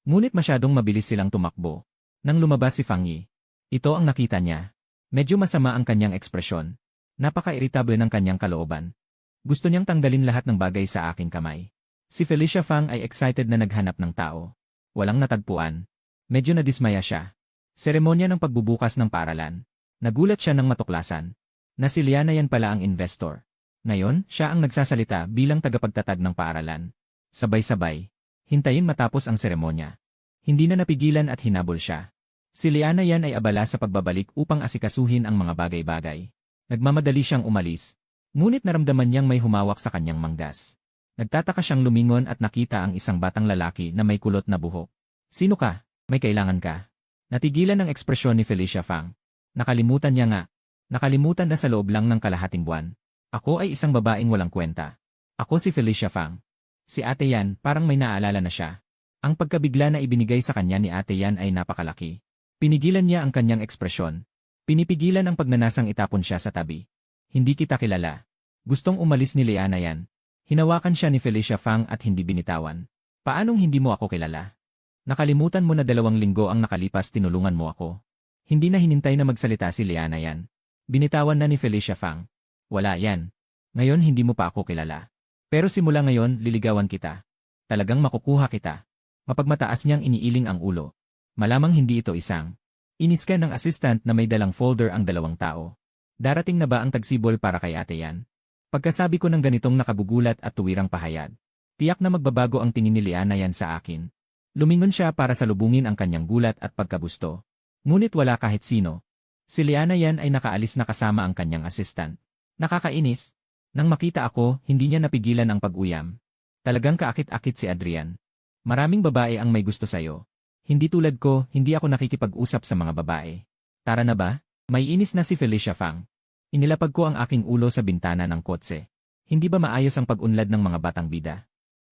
Ngunit masyadong mabilis silang tumakbo. Nang lumabas si Fang Yi, ito ang nakita niya. Medyo masama ang kanyang ekspresyon. Napaka-irritable ng kanyang kalooban. Gusto niyang tanggalin lahat ng bagay sa aking kamay. Si Felicia Fang ay excited na naghanap ng tao. Walang natagpuan. Medyo nadismaya siya. Seremonya ng pagbubukas ng paaralan. Nagulat siya nang matuklasan na si Liana Yan pala ang investor. Ngayon, siya ang nagsasalita bilang tagapagtatag ng paaralan. Sabay-sabay. Hintayin matapos ang seremonya. Hindi na napigilan at hinabol siya. Si Liana yan ay abala sa pagbabalik upang asikasuhin ang mga bagay-bagay. Nagmamadali siyang umalis. Ngunit naramdaman niyang may humawak sa kanyang manggas. Nagtataka siyang lumingon at nakita ang isang batang lalaki na may kulot na buhok. Sino ka? May kailangan ka? Natigilan ang ekspresyon ni Felicia Fang. Nakalimutan niya nga. Nakalimutan na sa loob lang ng kalahating buwan. Ako ay isang babaeng walang kwenta. Ako si Felicia Fang. Si Ate Yan parang may naalala na siya. Ang pagkabigla na ibinigay sa kanya ni Ate Yan ay napakalaki. Pinigilan niya ang kanyang ekspresyon. Pinipigilan ang pagnanasang itapon siya sa tabi. Hindi kita kilala. Gustong umalis ni Liana Yan. Hinawakan siya ni Felicia Fang at hindi binitawan. Paanong hindi mo ako kilala? Nakalimutan mo na 2 linggo ang nakalipas tinulungan mo ako. Hindi na hinintay na magsalita si Liana Yan. Binitawan na ni Felicia Fang. Wala yan. Ngayon hindi mo pa ako kilala. Pero simula ngayon liligawan kita. Talagang makukuha kita. Mapagmataas niyang iniiling ang ulo. Malamang hindi ito isang. Iniskan ng assistant na may dalang folder ang 2 tao. Darating na ba ang tagsibol para kay Ate Yan? Pagkasabi ko ng ganitong nakabugulat at tuwirang pahayag, tiyak na magbabago ang tingin ni Liana Yan sa akin. Lumingon siya para salubungin ang kanyang gulat at pagkagusto. Ngunit wala kahit sino. Si Liana Yan ay nakaalis na kasama ang kanyang assistant. Nakakainis. Nang makita ako, hindi niya napigilan ang pag-uyam. Talagang kaakit-akit si Adrian. Maraming babae ang may gusto sa'yo. Hindi tulad ko, hindi ako nakikipag-usap sa mga babae. Tara na ba? May inis na si Felicia Fang. Inilapag ko ang aking ulo sa bintana ng kotse. Hindi ba maayos ang pag-unlad ng mga batang bida?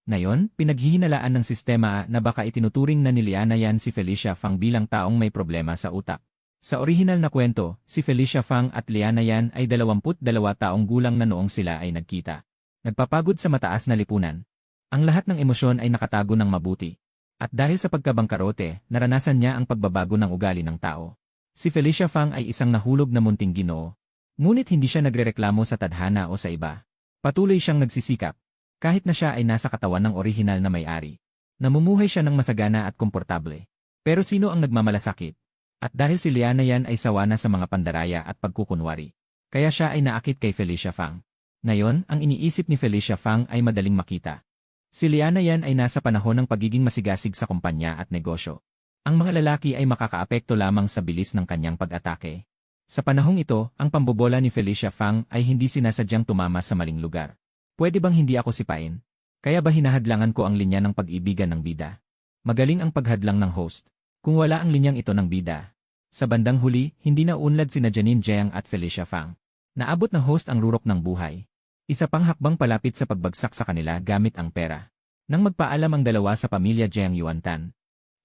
Ngayon, pinaghihinalaan ng sistema na baka itinuturing na ni Liana Yan si Felicia Fang bilang taong may problema sa utak. Sa orihinal na kwento, si Felicia Fang at Liana Yan ay 22 taong gulang na noong sila ay nagkita. Nagpapagod sa mataas na lipunan. Ang lahat ng emosyon ay nakatago ng mabuti. At dahil sa pagkabangkarote, naranasan niya ang pagbabago ng ugali ng tao. Si Felicia Fang ay isang nahulog na munting ginoo. Ngunit hindi siya nagrereklamo sa tadhana o sa iba. Patuloy siyang nagsisikap. Kahit na siya ay nasa katawan ng orihinal na may-ari. Namumuhay siya ng masagana at komportable. Pero sino ang nagmamalasakit? At dahil si Liana Yan ay sawa na sa mga pandaraya at pagkukunwari. Kaya siya ay naakit kay Felicia Fang. Ngayon, ang iniisip ni Felicia Fang ay madaling makita. Si Liana Yan ay nasa panahon ng pagiging masigasig sa kumpanya at negosyo. Ang mga lalaki ay makakaapekto lamang sa bilis ng kanyang pag-atake. Sa panahong ito, ang pambobola ni Felicia Fang ay hindi sinasadyang tumama sa maling lugar. Pwede bang hindi ako sipain? Kaya ba hinahadlangan ko ang linya ng pag-ibigan ng bida? Magaling ang paghadlang ng host. Kung wala ang linyang ito ng bida. Sa bandang huli, hindi na unlad sina Janine Jiang at Felicia Fang. Naabot ng host ang rurok ng buhay. Isa pang hakbang palapit sa pagbagsak sa kanila gamit ang pera. Nang magpaalam ang dalawa sa pamilya Jiang Yuantan.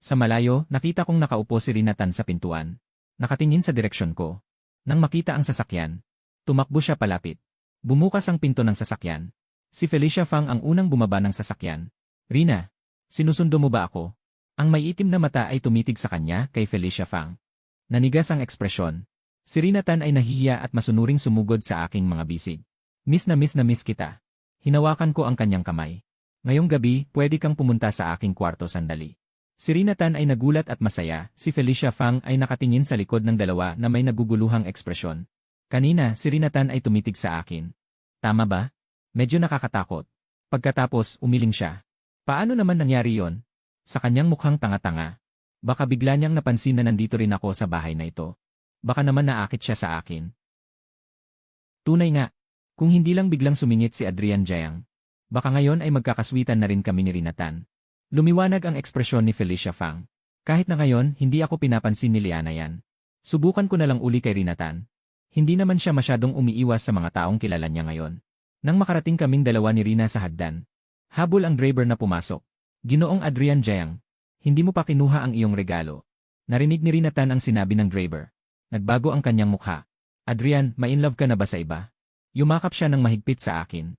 Sa malayo, nakita kong nakaupo si Rinatan sa pintuan. Nakatingin sa direksyon ko. Nang makita ang sasakyan, tumakbo siya palapit. Bumukas ang pinto ng sasakyan. Si Felicia Fang ang unang bumaba ng sasakyan. Rina, sinusundo mo ba ako? Ang may itim na mata ay tumitig sa kanya kay Felicia Fang. Nanigas ang ekspresyon. Si Rinatan ay nahihiya at masunuring sumugod sa aking mga bisig. Miss na miss kita. Hinawakan ko ang kanyang kamay. Ngayong gabi, pwede kang pumunta sa aking kwarto sandali. Si Rinatan ay nagulat at masaya, si Felicia Fang ay nakatingin sa likod ng dalawa na may naguguluhang ekspresyon. Kanina, si Rinatan ay tumitig sa akin. Tama ba? Medyo nakakatakot. Pagkatapos, umiling siya. Paano naman nangyari yon? Sa kanyang mukhang tanga-tanga. Baka bigla niyang napansin na nandito rin ako sa bahay na ito. Baka naman naakit siya sa akin. Tunay nga. Kung hindi lang biglang sumingit si Adrian Jiang. Baka ngayon ay magkakaswitan na rin kami ni Rinatan. Lumiwanag ang ekspresyon ni Felicia Fang. Kahit na ngayon, hindi ako pinapansin ni Liana Yan. Subukan ko na lang uli kay Rinatan. Hindi naman siya masyadong umiiwas sa mga taong kilala niya ngayon. Nang makarating kaming dalawa ni Rina sa hagdan, habol ang driver na pumasok. Ginoong Adrian Jiang, hindi mo pa kinuha ang iyong regalo. Narinig ni Rinatan ang sinabi ng driver. Nagbago ang kanyang mukha. Adrian, ma-inlove ka na ba sa iba? Yumakap siya ng mahigpit sa akin.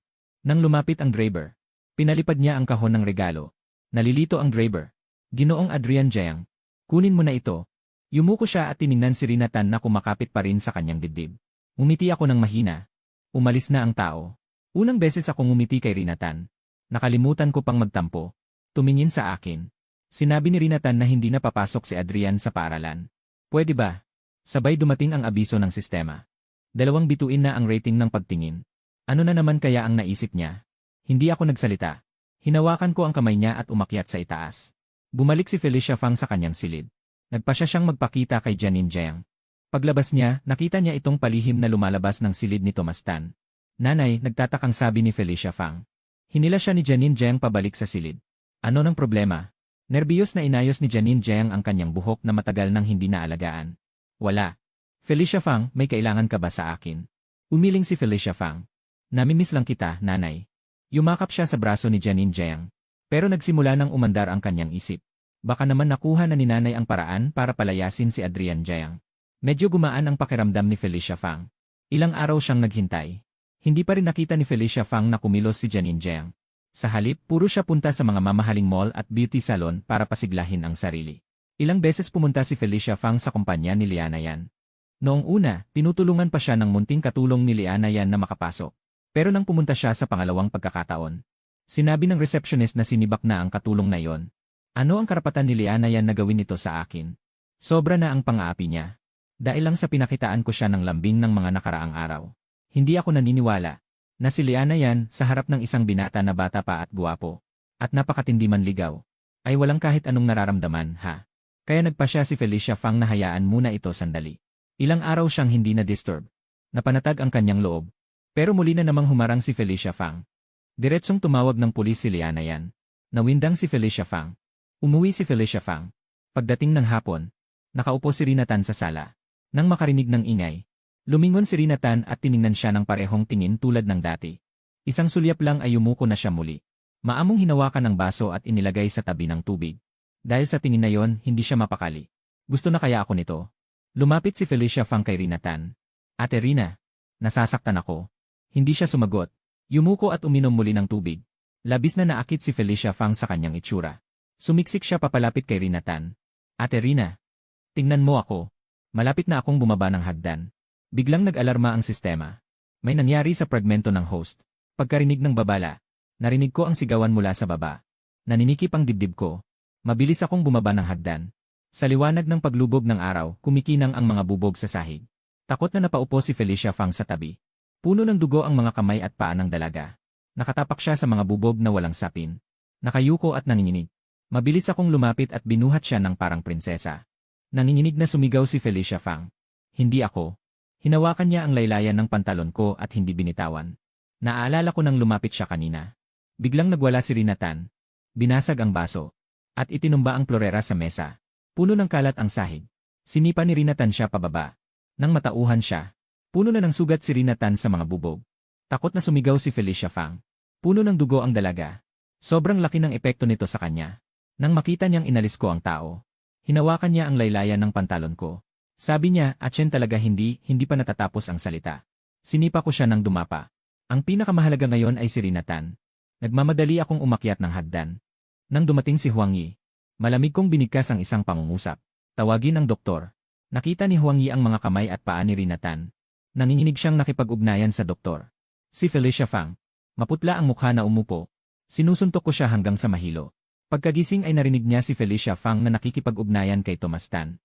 Nang lumapit ang driver, pinalipad niya ang kahon ng regalo. Nalilito ang driver. Ginoong Adrian Jiang, kunin mo na ito. Yumuko siya at tiningnan si Rinatan na kumakapit pa rin sa kanyang dibdib. Ngumiti ako ng mahina. Umalis na ang tao. Unang beses akong ngumiti kay Rinatan. Nakalimutan ko pang magtampo. Tumingin sa akin. Sinabi ni Rinatan na hindi na papasok si Adrian sa paaralan. Pwede ba? Sabay dumating ang abiso ng sistema. 2 bituin na ang rating ng pagtingin. Ano na naman kaya ang naisip niya? Hindi ako nagsalita. Hinawakan ko ang kamay niya at umakyat sa itaas. Bumalik si Felicia Fang sa kanyang silid. Nagpasya siyang magpakita kay Janine Jiang. Paglabas niya, nakita niya itong palihim na lumalabas ng silid ni Tomas Tan. Nanay, nagtatakang sabi ni Felicia Fang. Hinila siya ni Janine Jiang pabalik sa silid. Ano ng problema? Nerbiyos na inayos ni Janine Jiang ang kanyang buhok na matagal nang hindi naalagaan. Wala. Felicia Fang, may kailangan ka ba sa akin? Umiling si Felicia Fang. Namimiss lang kita, nanay. Yumakap siya sa braso ni Janine Jiang. Pero nagsimula nang umandar ang kanyang isip. Baka naman nakuha na ni nanay ang paraan para palayasin si Adrian Jiang. Medyo gumaan ang pakiramdam ni Felicia Fang. Ilang araw siyang naghintay. Hindi pa rin nakita ni Felicia Fang na kumilos si Janine Jiang. Sa halip, puro siya punta sa mga mamahaling mall at beauty salon para pasiglahin ang sarili. Ilang beses pumunta si Felicia Fang sa kumpanya ni Liana Yan. Noong una, tinutulungan pa siya ng munting katulong ni Liana Yan na makapasok. Pero nang pumunta siya sa pangalawang pagkakataon, sinabi ng receptionist na sinibak na ang katulong na yon. Ano ang karapatan ni Liana Yan na gawin ito sa akin? Sobra na ang pang-aapi niya. Dahil lang sa pinakitaan ko siya ng lambing ng mga nakaraang araw. Hindi ako naniniwala na si Liana Yan sa harap ng isang binata na bata pa at guwapo, at napakatindi manligaw, ay walang kahit anong nararamdaman, ha? Kaya nagpasya si Felicia Fang na hayaan muna ito sandali. Ilang araw siyang hindi na-disturb. Napanatag ang kanyang loob. Pero muli na namang humarang si Felicia Fang. Diretsong tumawag ng pulis si Liana Yan. Nawindang si Felicia Fang. Umuwi si Felicia Fang. Pagdating ng hapon, nakaupo si Rina Tan sa sala. Nang makarinig ng ingay, lumingon si Rina Tan at tiningnan siya ng parehong tingin tulad ng dati. Isang sulyap lang ay yumuko na siya muli. Maamong hinawakan ng baso at inilagay sa tabi ng tubig. Dahil sa tingin na yon, hindi siya mapakali. Gusto na kaya ako nito? Lumapit si Felicia Fang kay Rina Tan. Ate Rina, nasasaktan ako. Hindi siya sumagot. Yumuko at uminom muli ng tubig. Labis na naakit si Felicia Fang sa kanyang itsura. Sumiksik siya papalapit kay Rina Tan. Ate Rina, tingnan mo ako. Malapit na akong bumaba ng hagdan. Biglang nag-alarma ang sistema. May nangyari sa fragmento ng host. Pagkarinig ng babala, narinig ko ang sigawan mula sa baba. Naninikip ang dibdib ko. Mabilis akong bumaba ng hagdan. Sa liwanag ng paglubog ng araw, kumikinang ang mga bubog sa sahig. Takot na napaupo si Felicia Fang sa tabi. Puno ng dugo ang mga kamay at paa ng dalaga. Nakatapak siya sa mga bubog na walang sapin. Nakayuko at nanginginig. Mabilis akong lumapit at binuhat siya ng parang prinsesa. Nanginginig na sumigaw si Felicia Fang. Hindi ako. Hinawakan niya ang laylayan ng pantalon ko at hindi binitawan. Naaalala ko nang lumapit siya kanina. Biglang nagwala si Rina Tan. Binasag ang baso. At itinumba ang plorera sa mesa. Puno ng kalat ang sahig. Sinipa ni Rina Tan siya pababa. Nang matauhan siya, puno na ng sugat si Rina Tan sa mga bubog. Takot na sumigaw si Felicia Fang. Puno ng dugo ang dalaga. Sobrang laki ng epekto nito sa kanya. Nang makita niyang inalis ko ang tao, hinawakan niya ang laylayan ng pantalon ko. Sabi niya, Atchen talaga hindi pa natatapos ang salita. Sinipa ko siya ng dumapa. Ang pinakamahalaga ngayon ay si Rina Tan. Nagmamadali akong umakyat ng hagdan. Nang dumating si Huang Yi, malamig kong binigkas ang isang pangungusap. Tawagin ang doktor. Nakita ni Huang Yi ang mga kamay at paa ni Rina Tan. Nanginginig siyang nakipag-ugnayan sa doktor. Si Felicia Fang. Maputla ang mukha na umupo. Sinusuntok ko siya hanggang sa mahilo. Pagkagising ay narinig niya si Felicia Fang na nakikipag-ugnayan kay Tomas Tan.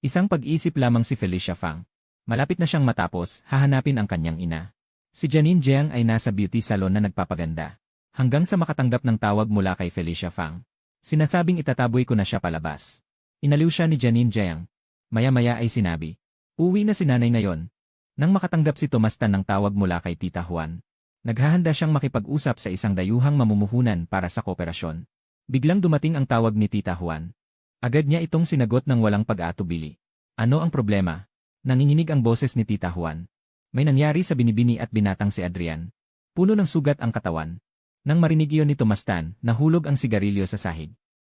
Isang pag-isip lamang si Felicia Fang. Malapit na siyang matapos, hahanapin ang kanyang ina. Si Janine Jiang ay nasa beauty salon na nagpapaganda. Hanggang sa makatanggap ng tawag mula kay Felicia Fang. Sinasabing itataboy ko na siya palabas. Inaliw siya ni Janine Jiang. Maya-maya ay sinabi, uwi na si nanay ngayon. Nang makatanggap si Tomas Tan ng tawag mula kay Tita Juan, naghahanda siyang makipag-usap sa isang dayuhang mamumuhunan para sa kooperasyon. Biglang dumating ang tawag ni Tita Juan. Agad niya itong sinagot ng walang pag-aatubili. Ano ang problema? Nanginginig ang boses ni Tita Juan. May nangyari sa binibini at binatang si Adrian. Puno ng sugat ang katawan. Nang marinig iyon ni Tomas Tan, nahulog ang sigarilyo sa sahig.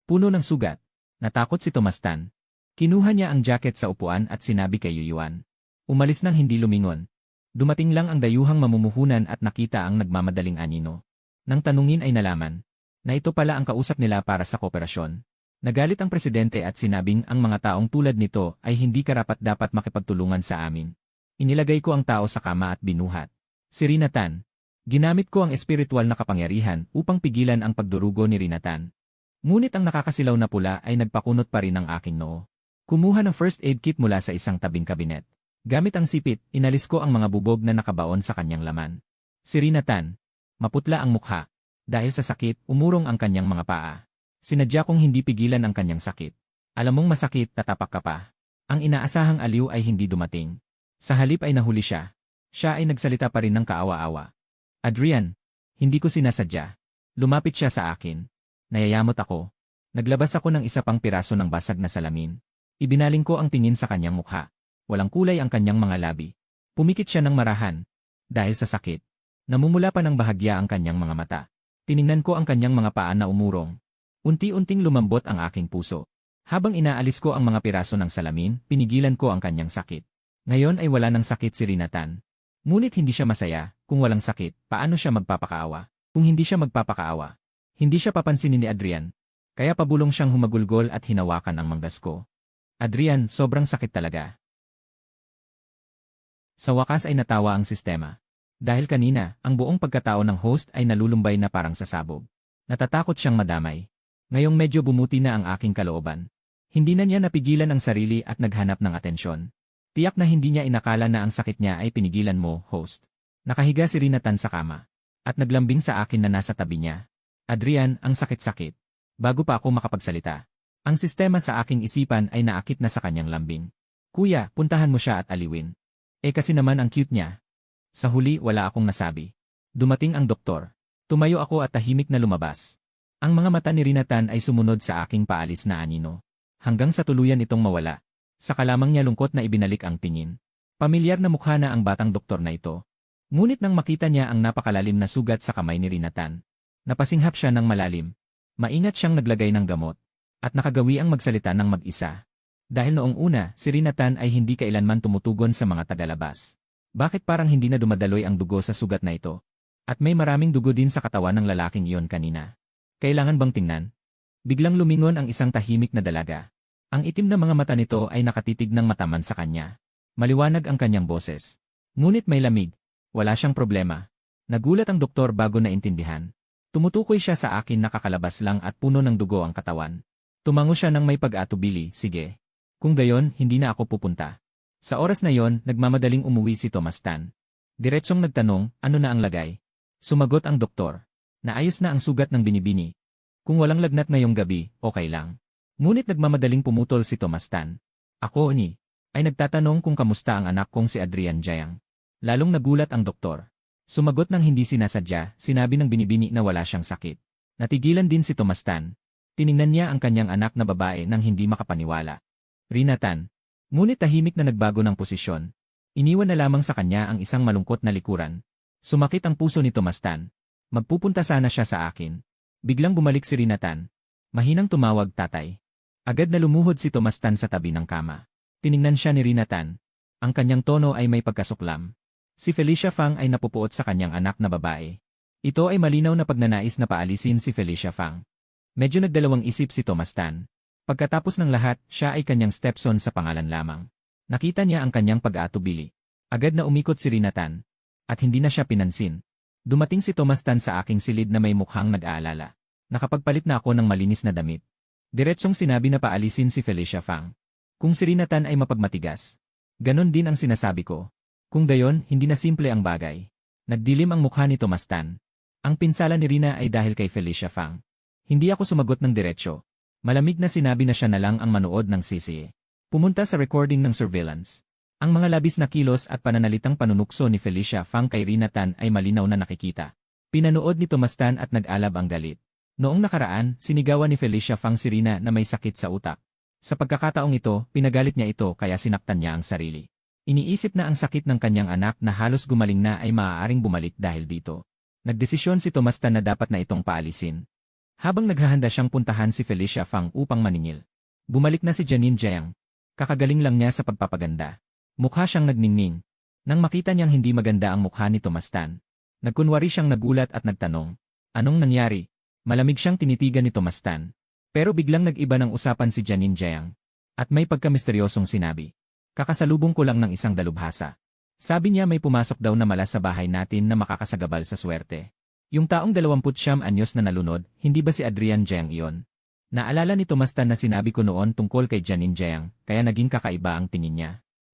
Puno ng sugat. Natakot si Tomas Tan. Kinuha niya ang jacket sa upuan at sinabi kay Yuyuan. Umalis nang hindi lumingon. Dumating lang ang dayuhang mamumuhunan at nakita ang nagmamadaling anino. Nang tanungin ay nalaman na ito pala ang kausap nila para sa kooperasyon. Nagalit ang presidente at sinabing ang mga taong tulad nito ay hindi karapat-dapat makipagtulungan sa amin. Inilagay ko ang tao sa kama at binuhat. Si Rina Tan. Ginamit ko ang espiritual na kapangyarihan upang pigilan ang pagdurugo ni Rina Tan. Ngunit ang nakakasilaw na pula ay nagpakunot pa rin ng aking noo. Kumuha ng first aid kit mula sa isang tabing kabinet. Gamit ang sipit, inalis ko ang mga bubog na nakabaon sa kanyang laman. Si Rina Tan. Maputla ang mukha. Dahil sa sakit, umurong ang kanyang mga paa. Sinadya kong hindi pigilan ang kanyang sakit. Alam mong masakit, tatapak ka pa. Ang inaasahang aliw ay hindi dumating. Sa halip ay nahuli siya. Siya ay nagsalita pa rin ng kaawa-awa. Adrian, hindi ko sinasadya. Lumapit siya sa akin. Nayayamot ako. Naglabas ako ng isa pang piraso ng basag na salamin. Ibinaling ko ang tingin sa kanyang mukha. Walang kulay ang kanyang mga labi. Pumikit siya ng marahan. Dahil sa sakit. Namumula pa ng bahagya ang kanyang mga mata. Tiningnan ko ang kanyang mga paa na umurong. Unti-unting lumambot ang aking puso. Habang inaalis ko ang mga piraso ng salamin, pinigilan ko ang kanyang sakit. Ngayon ay wala ng sakit si Rina Tan. Ngunit hindi siya masaya. Kung walang sakit, paano siya magpapakaawa? Kung hindi siya magpapakaawa, hindi siya papansinin ni Adrian. Kaya pabulong siyang humagulgol at hinawakan ang manggas ko. Adrian, sobrang sakit talaga. Sa wakas ay natawa ang sistema. Dahil kanina, ang buong pagkatao ng host ay nalulumbay na parang sasabog. Natatakot siyang madamay. Ngayong medyo bumuti na ang aking kalooban. Hindi na niya napigilan ang sarili at naghanap ng atensyon. Tiyak na hindi niya inakala na ang sakit niya ay pinigilan mo, host. Nakahiga si Rina Tan sa kama. At naglambing sa akin na nasa tabi niya. Adrian, ang sakit-sakit. Bago pa ako makapagsalita. Ang sistema sa aking isipan ay naakit na sa kanyang lambing. Kuya, puntahan mo siya at aliwin. Kasi naman ang cute niya. Sa huli, wala akong nasabi. Dumating ang doktor. Tumayo ako at tahimik na lumabas. Ang mga mata ni Rina Tan ay sumunod sa aking paalis na anino. Hanggang sa tuluyan itong mawala. Saka lamang niya lungkot na ibinalik ang tingin. Pamilyar na mukha na ang batang doktor na ito. Ngunit nang makita niya ang napakalalim na sugat sa kamay ni Rina Tan, napasinghap siya ng malalim. Maingat siyang naglagay ng gamot. At nakagawi ang magsalita ng mag-isa. Dahil noong una, si Rina Tan ay hindi kailanman tumutugon sa mga tagalabas. Bakit parang hindi na dumadaloy ang dugo sa sugat na ito? At may maraming dugo din sa katawan ng lalaking iyon kanina. Kailangan bang tingnan? Biglang lumingon ang isang tahimik na dalaga. Ang itim na mga mata nito ay nakatitig ng mataman sa kanya. Maliwanag ang kanyang boses. Ngunit may lamig. Wala siyang problema. Nagulat ang doktor bago naintindihan. Tumutukoy siya sa akin na kakalabas lang at puno ng dugo ang katawan. Tumango siya ng may pag-atubili, sige. Kung gayon, hindi na ako pupunta. Sa oras na yon, nagmamadaling umuwi si Tomas Tan. Diretsong nagtanong, ano na ang lagay? Sumagot ang doktor. Naayos na ang sugat ng binibini. Kung walang lagnat ngayong gabi, okay lang. Ngunit nagmamadaling pumutol si Tomas Tan. Ako ay nagtatanong kung kamusta ang anak kong si Adrian Jayang. Lalong nagulat ang doktor. Sumagot ng hindi sinasadya, sinabi ng binibini na wala siyang sakit. Natigilan din si Tomas Tan. Tiningnan niya ang kanyang anak na babae nang hindi makapaniwala. Rina Tan. Ngunit tahimik na nagbago ng posisyon. Iniwan na lamang sa kanya ang isang malungkot na likuran. Sumakit ang puso ni Tomas Tan. Magpupunta sana siya sa akin. Biglang bumalik si Rina Tan. Mahinang tumawag tatay. Agad na lumuhod si Tomas Tan sa tabi ng kama. Tiningnan siya ni Rina Tan. Ang kanyang tono ay may pagkasuklam. Si Felicia Fang ay napupuot sa kanyang anak na babae. Ito ay malinaw na pagnanais na paalisin si Felicia Fang. Medyo nagdalawang isip si Tomas Tan. Pagkatapos ng lahat, siya ay kanyang stepson sa pangalan lamang. Nakita niya ang kanyang pag-aatubili. Agad na umikot si Rina Tan. At hindi na siya pinansin. Dumating si Tomas Tan sa aking silid na may mukhang nag-aalala. Nakapagpalit na ako ng malinis na damit. Diretsong sinabi na paalisin si Felicia Fang. Kung si Rina Tan ay mapagmatigas. Ganon din ang sinasabi ko. Kung gayon, hindi na simple ang bagay. Nagdilim ang mukha ni Tomas Tan. Ang pinsala ni Rina ay dahil kay Felicia Fang. Hindi ako sumagot ng diretsyo. Malamig na sinabi na siya na lang ang manood ng CCA. Pumunta sa recording ng surveillance. Ang mga labis na kilos at pananalitang panunukso ni Felicia Fang kay Rina Tan ay malinaw na nakikita. Pinanood ni Tomas Tan at nag-alab ang galit. Noong nakaraan, sinigawan ni Felicia Fang si Rina na may sakit sa utak. Sa pagkakataong ito, pinagalit niya ito kaya sinaktan niya ang sarili. Iniisip na ang sakit ng kanyang anak na halos gumaling na ay maaaring bumalik dahil dito. Nagdesisyon si Tomas Tan na dapat na itong paalisin. Habang naghahanda siyang puntahan si Felicia Fang upang maningil. Bumalik na si Janine Jiang. Kakagaling lang niya sa pagpapaganda. Mukha siyang nagningning. Nang makita niyang hindi maganda ang mukha ni Tomas Tan, nagkunwari siyang nagulat at nagtanong. Anong nangyari? Malamig siyang tinitigan ni Tomas Tan. Pero biglang nag-iba ng usapan si Janine Jiang. At may pagkamisteryosong sinabi. Kakasalubong ko lang ng isang dalubhasa. Sabi niya may pumasok daw na mala sa bahay natin na makakasagabal sa swerte. Yung taong 29 anyos na nalunod, hindi ba si Adrian Jiang iyon? Naalala ni Tomas Tan na sinabi ko noon tungkol kay Janine Jiang, kaya naging kakaiba ang tingin niya.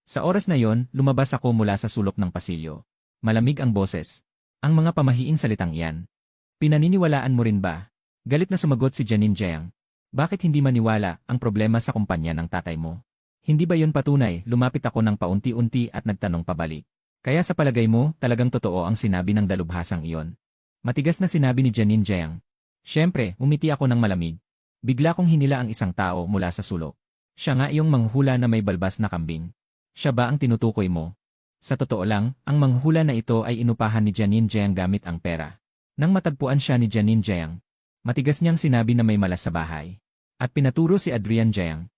Sa oras na yon, lumabas ako mula sa sulok ng pasilyo. Malamig ang boses. Ang mga pamahiing salitang iyan. Pinaniniwalaan mo rin ba? Galit na sumagot si Janine Jiang. Bakit hindi maniwala ang problema sa kumpanya ng tatay mo? Hindi ba yun patunay? Lumapit ako ng paunti-unti at nagtanong pabalik. Kaya sa palagay mo, talagang totoo ang sinabi ng dalubhasang iyon. Matigas na sinabi ni Janine Jiang. Siyempre, umiti ako ng malamig. Bigla kong hinila ang isang tao mula sa sulok. Siya nga iyong manghula na may balbas na kambing. Siya ba ang tinutukoy mo? Sa totoo lang, ang manghula na ito ay inupahan ni Janine Jiang gamit ang pera. Nang matagpuan siya ni Janine Jiang, matigas niyang sinabi na may malas sa bahay. At pinaturo si Adrian Jiang.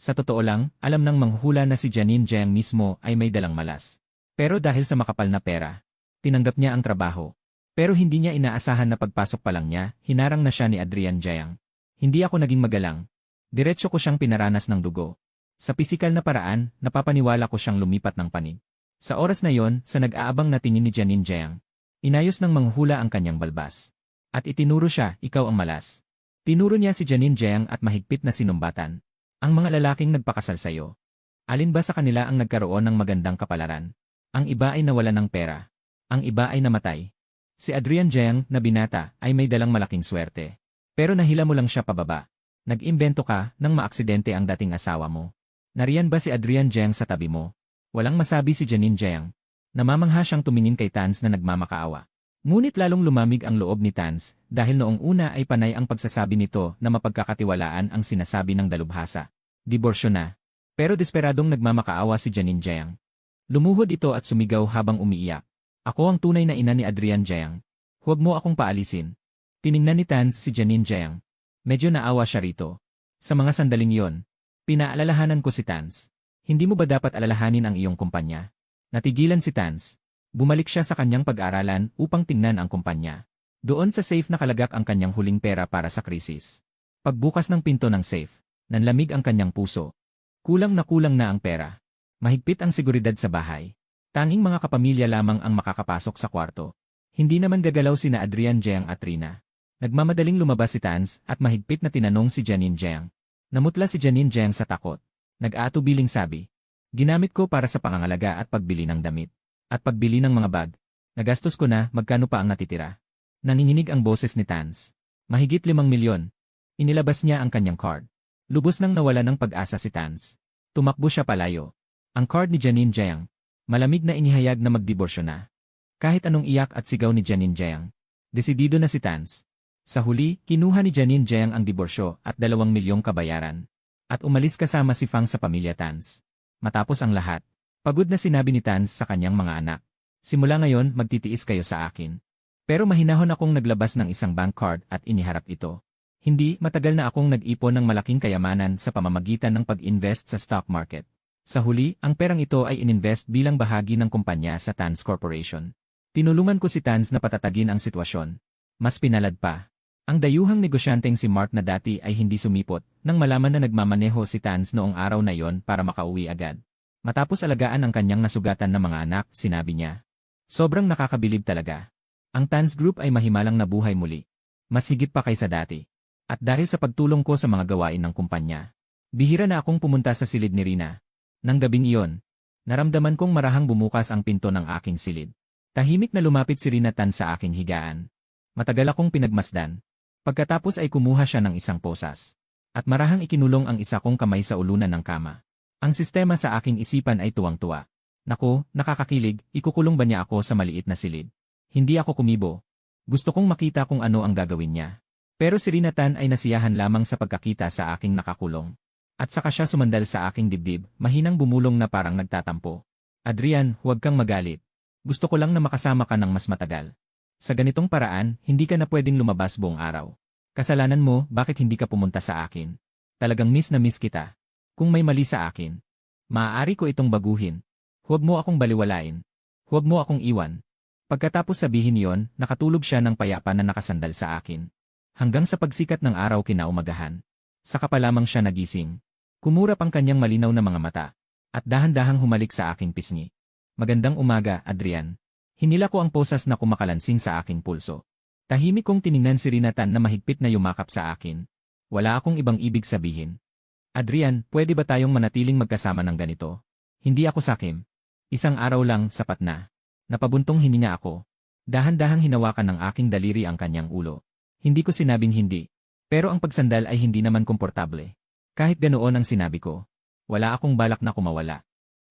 Sa totoo lang, alam ng manghula na si Janine Jiang mismo ay may dalang malas. Pero dahil sa makapal na pera, tinanggap niya ang trabaho. Pero hindi niya inaasahan na pagpasok pa lang niya, hinarang na siya ni Adrian Jiang. Hindi ako naging magalang. Diretso ko siyang pinaranas ng dugo. Sa pisikal na paraan, napapaniwala ko siyang lumipat ng panig. Sa oras na yon, sa nag-aabang na tingin ni Janine Jiang, inayos ng manghula ang kanyang balbas. At itinuro siya, ikaw ang malas. Tinuro niya si Janine Jiang at mahigpit na sinumbatan. Ang mga lalaking nagpakasal sa'yo. Alin ba sa kanila ang nagkaroon ng magandang kapalaran? Ang iba ay nawalan ng pera. Ang iba ay namatay. Si Adrian Jiang, na binata, ay may dalang malaking swerte. Pero nahila mo lang siya pababa. Nag-imbento ka nang maaksidente ang dating asawa mo. Nariyan ba si Adrian Jiang sa tabi mo? Walang masabi si Janine Jiang. Namamangha siyang tumingin kay Tans na nagmamakaawa. Ngunit lalong lumamig ang loob ni Tans dahil noong una ay panay ang pagsasabi nito na mapagkakatiwalaan ang sinasabi ng dalubhasa. Diborsyo na. Pero desperadong nagmamakaawa si Janine Jiang. Lumuhod ito at sumigaw habang umiiyak. Ako ang tunay na ina ni Adrian Jiang. Huwag mo akong paalisin. Tiningnan ni Tans si Janine Jiang. Medyo naawa siya rito. Sa mga sandaling yon, pinaalalahanan ko si Tans. Hindi mo ba dapat alalahanin ang iyong kumpanya? Natigilan si Tans. Bumalik siya sa kanyang pag-aaralan upang tingnan ang kumpanya. Doon sa safe nakalagak ang kanyang huling pera para sa krisis. Pagbukas ng pinto ng safe, nanlamig ang kanyang puso. Kulang na ang pera. Mahigpit ang seguridad sa bahay. Tanging mga kapamilya lamang ang makakapasok sa kwarto. Hindi naman gagalaw sina Adrian Jiang at Rina. Nagmamadaling lumabas si Tans at mahigpit na tinanong si Janine Jiang. Namutla si Janine Jiang sa takot. Nag-aatubiling sabi, ginamit ko para sa pangangalaga at pagbili ng damit. At pagbili ng mga bag. Nagastos ko na, magkano pa ang natitira. Nanginginig ang boses ni Tans. Mahigit 5 milyon. Inilabas niya ang kanyang card. Lubos nang nawala ng pag-asa si Tans. Tumakbo siya palayo. Ang card ni Janine Jiang. Malamig na inihayag na magdiborsyo na. Kahit anong iyak at sigaw ni Janine Jiang. Desidido na si Tans. Sa huli, kinuha ni Janine Jiang ang diborsyo at 2 milyong kabayaran. At umalis kasama si Fang sa pamilya Tans. Matapos ang lahat, pagod na sinabi ni Tans sa kanyang mga anak. Simula ngayon, magtitiis kayo sa akin. Pero mahinahon akong naglabas ng isang bank card at iniharap ito. Hindi, matagal na akong nag-ipon ng malaking kayamanan sa pamamagitan ng pag-invest sa stock market. Sa huli, ang perang ito ay ininvest bilang bahagi ng kumpanya sa Tans Corporation. Tinulungan ko si Tans na patatagin ang sitwasyon. Mas pinalad pa. Ang dayuhang negosyanteng si Mark na dati ay hindi sumipot nang malaman na nagmamaneho si Tans noong araw na yon para makauwi agad. Matapos alagaan ang kanyang nasugatan na mga anak, sinabi niya. Sobrang nakakabilib talaga. Ang Tans Group ay mahimalang nabuhay muli. Mas higit pa kaysa dati. At dahil sa pagtulong ko sa mga gawain ng kumpanya, bihira na akong pumunta sa silid ni Rina. Nang gabing iyon, naramdaman kong marahang bumukas ang pinto ng aking silid. Tahimik na lumapit si Rina Tan sa aking higaan. Matagal akong pinagmasdan. Pagkatapos ay kumuha siya ng isang posas. At marahang ikinulong ang isa kong kamay sa ulunan ng kama. Ang sistema sa aking isipan ay tuwang-tuwa. Naku, nakakakilig, ikukulong ba niya ako sa maliit na silid? Hindi ako kumibo. Gusto kong makita kung ano ang gagawin niya. Pero si Rina Tan ay nasiyahan lamang sa pagkakita sa aking nakakulong. At saka siya sumandal sa aking dibdib, mahinang bumulong na parang nagtatampo. Adrian, huwag kang magalit. Gusto ko lang na makasama ka ng mas matagal. Sa ganitong paraan, hindi ka na pwedeng lumabas buong araw. Kasalanan mo, bakit hindi ka pumunta sa akin? Talagang miss na miss kita. Kung may mali sa akin, maaari ko itong baguhin. Huwag mo akong baliwalain. Huwag mo akong iwan. Pagkatapos sabihin yon, nakatulog siya ng payapa na nakasandal sa akin. Hanggang sa pagsikat ng araw kinaumagahan. Saka pa lamang siya nagising. Kumurap ang kanyang malinaw na mga mata. At dahan-dahang humalik sa aking pisngi. Magandang umaga, Adrian. Hinila ko ang posas na kumakalansing sa aking pulso. Tahimik kong tiningnan si Rina Tan na mahigpit na yumakap sa akin. Wala akong ibang ibig sabihin. Adrian, pwede ba tayong manatiling magkasama ng ganito? Hindi ako sakim. Isang araw lang, sapat na. Napabuntong hininga ako. Dahan-dahang hinawakan ng aking daliri ang kanyang ulo. Hindi ko sinabing hindi. Pero ang pagsandal ay hindi naman komportable. Kahit ganoon ang sinabi ko. Wala akong balak na kumawala.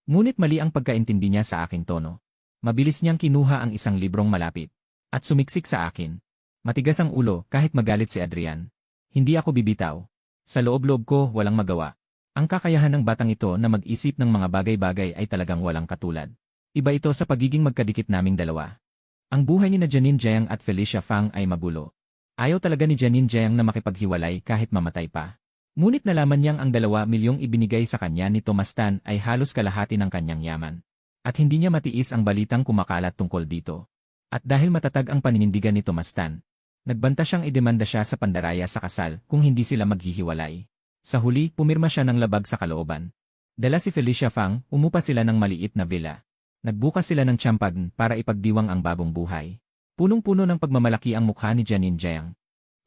Ngunit mali ang pagkaintindi niya sa aking tono. Mabilis niyang kinuha ang isang librong malapit. At sumiksik sa akin. Matigas ang ulo kahit magalit si Adrian. Hindi ako bibitaw. Sa loob-loob ko walang magawa. Ang kakayahan ng batang ito na mag-isip ng mga bagay-bagay ay talagang walang katulad. Iba ito sa pagiging magkadikit naming dalawa. Ang buhay ni Janine Jiang at Felicia Fang ay magulo. Ayaw talaga ni Janine Jiang na makipaghiwalay kahit mamatay pa. Ngunit nalaman niyang ang 2 milyong ibinigay sa kanya ni Thomas Tan ay halos kalahati ng kanyang yaman. At hindi niya matiis ang balitang kumakalat tungkol dito. At dahil matatag ang paninindigan ni Thomas Tan, nagbanta siyang idemanda siya sa pandaraya sa kasal kung hindi sila maghihiwalay. Sa huli, pumirma siya ng labag sa kalooban. Dala si Felicia Fang, umupa sila ng maliit na villa. Nagbukas sila ng champagne para ipagdiwang ang bagong buhay. Punong-puno ng pagmamalaki ang mukha ni Janine Jiang.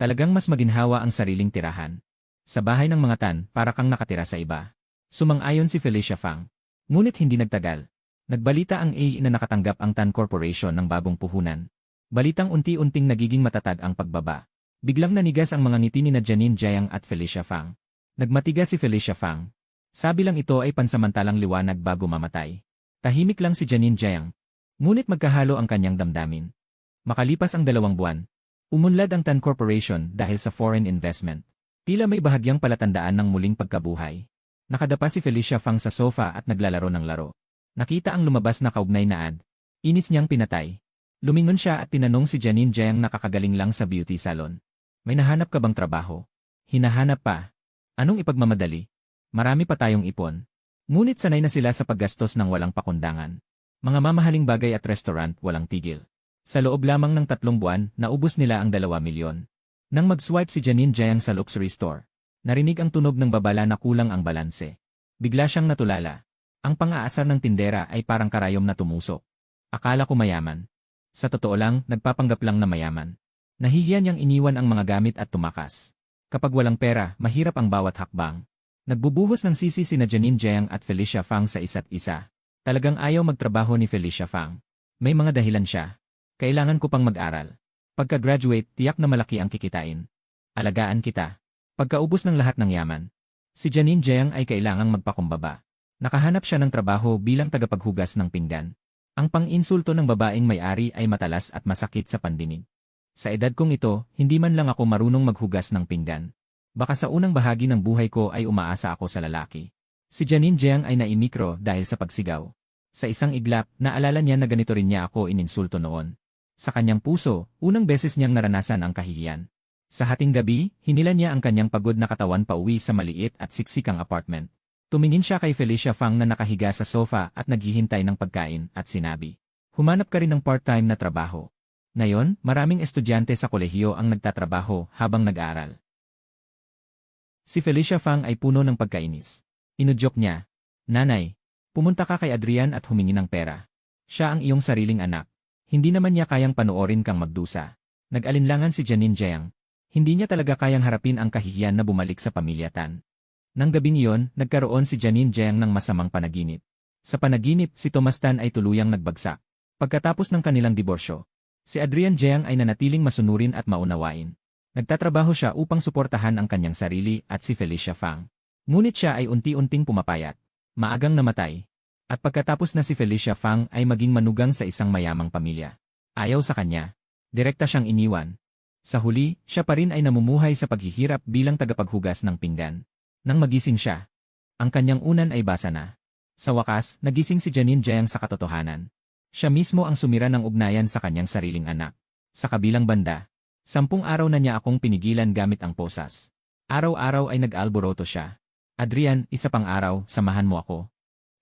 Talagang mas maginhawa ang sariling tirahan. Sa bahay ng mga Tan, para kang nakatira sa iba. Sumang-ayon si Felicia Fang. Ngunit hindi nagtagal. Nagbalita ang A na nakatanggap ang Tan Corporation ng bagong puhunan. Balitang unti-unting nagiging matatag ang pagbaba. Biglang nanigas ang mga ngiti ni Janine Jiang at Felicia Fang. Nagmatigas si Felicia Fang. Sabi lang ito ay pansamantalang liwanag bago mamatay. Tahimik lang si Janine Jiang. Ngunit magkahalo ang kanyang damdamin. Makalipas ang 2 buwan, umunlad ang Tan Corporation dahil sa foreign investment. Tila may bahagyang palatandaan ng muling pagkabuhay. Nakadapa si Felicia Fang sa sofa at naglalaro ng laro. Nakita ang lumabas na kaugnay na ad. Inis niyang pinatay. Lumingon siya at tinanong si Janine Jiang na kakagaling lang sa beauty salon. May nahanap ka bang trabaho? Hinahanap pa. Anong ipagmamadali? Marami pa tayong ipon. Ngunit sanay na sila sa paggastos ng walang pakundangan. Mga mamahaling bagay at restaurant walang tigil. Sa loob lamang ng 3 buwan, naubos nila ang 2 milyon. Nang mag-swipe si Janine Jiang sa luxury store, narinig ang tunog ng babala na kulang ang balanse. Bigla siyang natulala. Ang pang-aasar ng tindera ay parang karayom na tumusok. Akala ko mayaman. Sa totoo lang, nagpapanggap lang na mayaman. Nahihiyan niyang iniwan ang mga gamit at tumakas. Kapag walang pera, mahirap ang bawat hakbang. Nagbubuhos ng sisi sina Janine Jiang at Felicia Fang sa isa't isa. Talagang ayaw magtrabaho ni Felicia Fang. May mga dahilan siya. Kailangan ko pang mag-aral. Pagka-graduate, tiyak na malaki ang kikitain. Alagaan kita. Pagkaubos ng lahat ng yaman. Si Janine Jiang ay kailangang magpakumbaba. Nakahanap siya ng trabaho bilang tagapaghugas ng pinggan. Ang pang-insulto ng babaeng may-ari ay matalas at masakit sa pandinig. Sa edad kong ito, hindi man lang ako marunong maghugas ng pinggan. Baka sa unang bahagi ng buhay ko ay umaasa ako sa lalaki. Si Janine Jiang ay naimikro dahil sa pagsigaw. Sa isang iglap, naalala niya na ganito rin niya ako ininsulto noon. Sa kanyang puso, unang beses niyang naranasan ang kahihiyan. Sa hating gabi, hinila niya ang kanyang pagod na katawan pauwi sa maliit at siksikang apartment. Tumingin siya kay Felicia Fang na nakahiga sa sofa at naghihintay ng pagkain at sinabi, "Humanap ka rin ng part-time na trabaho." Ngayon, maraming estudyante sa kolehiyo ang nagtatrabaho habang nag-aaral. Si Felicia Fang ay puno ng pagkainis. Inudyok niya, "Nanay, pumunta ka kay Adrian at humingi ng pera. Siya ang iyong sariling anak. Hindi naman niya kayang panoorin kang magdusa." Nag-alinlangan si Janine Jiang. Hindi niya talaga kayang harapin ang kahihiyan na bumalik sa pamilya Tan. Nang gabing iyon, nagkaroon si Janine Jiang ng masamang panaginip. Sa panaginip, si Thomas Tan ay tuluyang nagbagsak. Pagkatapos ng kanilang diborsyo, si Adrian Jiang ay nanatiling masunurin at maunawain. Nagtatrabaho siya upang suportahan ang kanyang sarili at si Felicia Fang. Ngunit siya ay unti-unting pumapayat. Maagang namatay. At pagkatapos na si Felicia Fang ay maging manugang sa isang mayamang pamilya. Ayaw sa kanya. Direkta siyang iniwan. Sa huli, siya pa rin ay namumuhay sa paghihirap bilang tagapaghugas ng pinggan. Nang magising siya, ang kanyang unan ay basa na. Sa wakas, nagising si Janine Jiang sa katotohanan. Siya mismo ang sumira ng ugnayan sa kanyang sariling anak. Sa kabilang banda, 10 araw na niya akong pinigilan gamit ang posas. Araw-araw ay nag-alboroto siya. "Adrian, isa pang araw, samahan mo ako."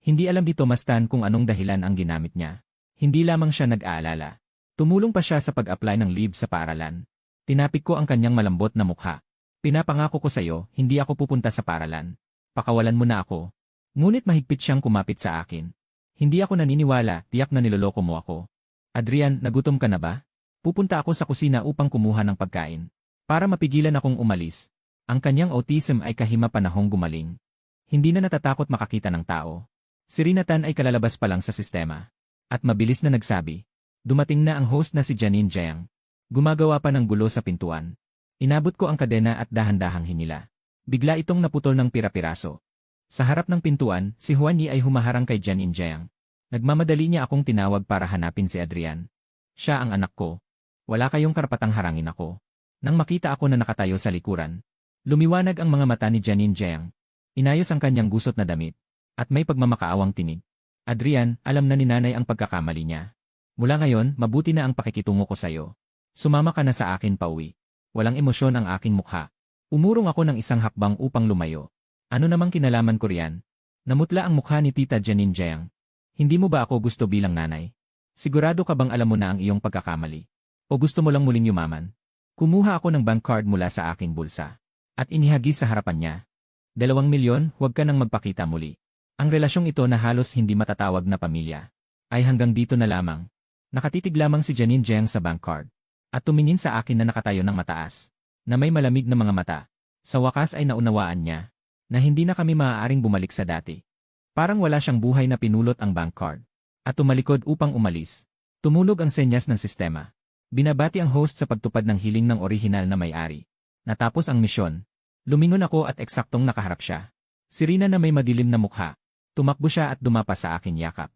Hindi alam ni Thomas Tan kung anong dahilan ang ginamit niya. Hindi lamang siya nag-aalala. Tumulong pa siya sa pag-apply ng leave sa paaralan. Tinapik ko ang kanyang malambot na mukha. "Pinapangako ko sa iyo, hindi ako pupunta sa paaralan. Pakawalan mo na ako." Ngunit mahigpit siyang kumapit sa akin. "Hindi ako naniniwala, tiyak na niloloko mo ako." "Adrian, nagutom ka na ba?" Pupunta ako sa kusina upang kumuha ng pagkain. Para mapigilan akong umalis. Ang kanyang autism ay kahima-panahong gumaling. Hindi na natatakot makakita ng tao. Si Rinatan ay kalalabas pa lang sa sistema. At mabilis na nagsabi, Dumating na ang host na si Janine Jiang. Gumagawa pa ng gulo sa pintuan. Inabot ko ang kadena at dahan-dahang hinila. Bigla itong naputol ng pira-piraso. Sa harap ng pintuan, si Juan Yi ay humaharang kay Janine Jiang. Nagmamadali niya akong tinawag para hanapin si Adrian. Siya ang anak ko. Wala kayong karapatang harangin ako. Nang makita ako na nakatayo sa likuran, lumiwanag ang mga mata ni Janine Jiang. Inayos ang kanyang gusot na damit. At may pagmamakaawang tinig. Adrian, alam na ni nanay ang pagkakamali niya. Mula ngayon, mabuti na ang pakikitungo ko sa'yo. Sumama ka na sa akin pauwi. Walang emosyon ang aking mukha. Umurong ako ng isang hakbang upang lumayo. Ano namang kinalaman ko riyan? Namutla ang mukha ni Tita Janine Jiang. Hindi mo ba ako gusto bilang nanay? Sigurado ka bang alam mo na ang iyong pagkakamali? O gusto mo lang muling yumaman? Kumuha ako ng bank card mula sa aking bulsa. At inihagis sa harapan niya. 2 milyon, huwag ka nang magpakita muli. Ang relasyong ito na halos hindi matatawag na pamilya. Ay hanggang dito na lamang. Nakatitig lamang si Janine Jiang sa bank card. At tumingin sa akin na nakatayo ng mataas. Na may malamig na mga mata. Sa wakas ay naunawaan niya. Na hindi na kami maaaring bumalik sa dati. Parang wala siyang buhay na pinulot ang bank card. At tumalikod upang umalis. Tumunog ang senyas ng sistema. Binabati ang host sa pagtupad ng hiling ng orihinal na may-ari. Natapos ang misyon. Lumingon ako at eksaktong nakaharap siya. Si Rina na may madilim na mukha. Tumakbo siya at dumapa sa akin yakap.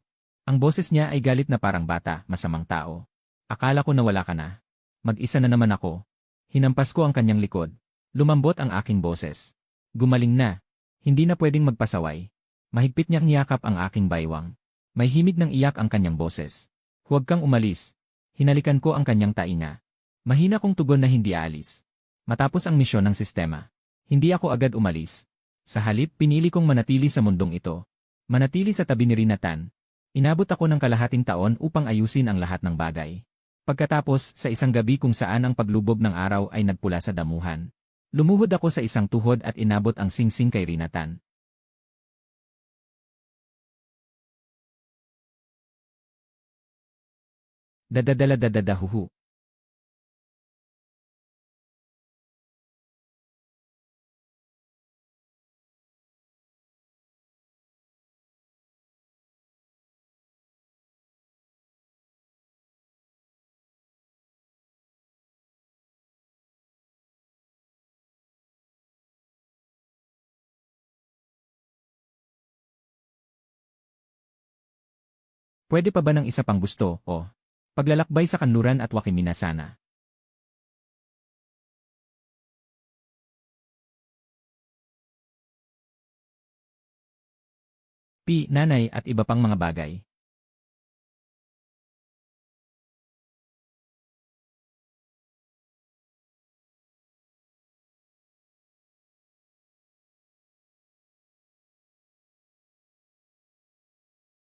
Ang boses niya ay galit na parang bata, masamang tao. Akala ko na wala ka na. Mag-isa na naman ako. Hinampas ko ang kanyang likod. Lumambot ang aking boses. Gumaling na. Hindi na pwedeng magpasaway. Mahigpit niyang niyakap ang aking baywang. May himig ng iyak ang kanyang boses. Huwag kang umalis. Hinalikan ko ang kanyang tainga. Mahina kong tugon na hindi alis. Matapos ang misyon ng sistema. Hindi ako agad umalis. Sa halip, pinili kong manatili sa mundong ito. Manatili sa tabi ni Rina Tan. Inabot ako ng kalahating taon upang ayusin ang lahat ng bagay. Pagkatapos, sa isang gabi kung saan ang paglubog ng araw ay nagpula sa damuhan. Lumuhod ako sa isang tuhod at inabot ang singsing kay Rina Tan. Dadadaladadadahuhu. Pwede pa ba ng isa pang gusto, o? Paglalakbay sa kanluran at Wakiminasana. Nanay at iba pang mga bagay.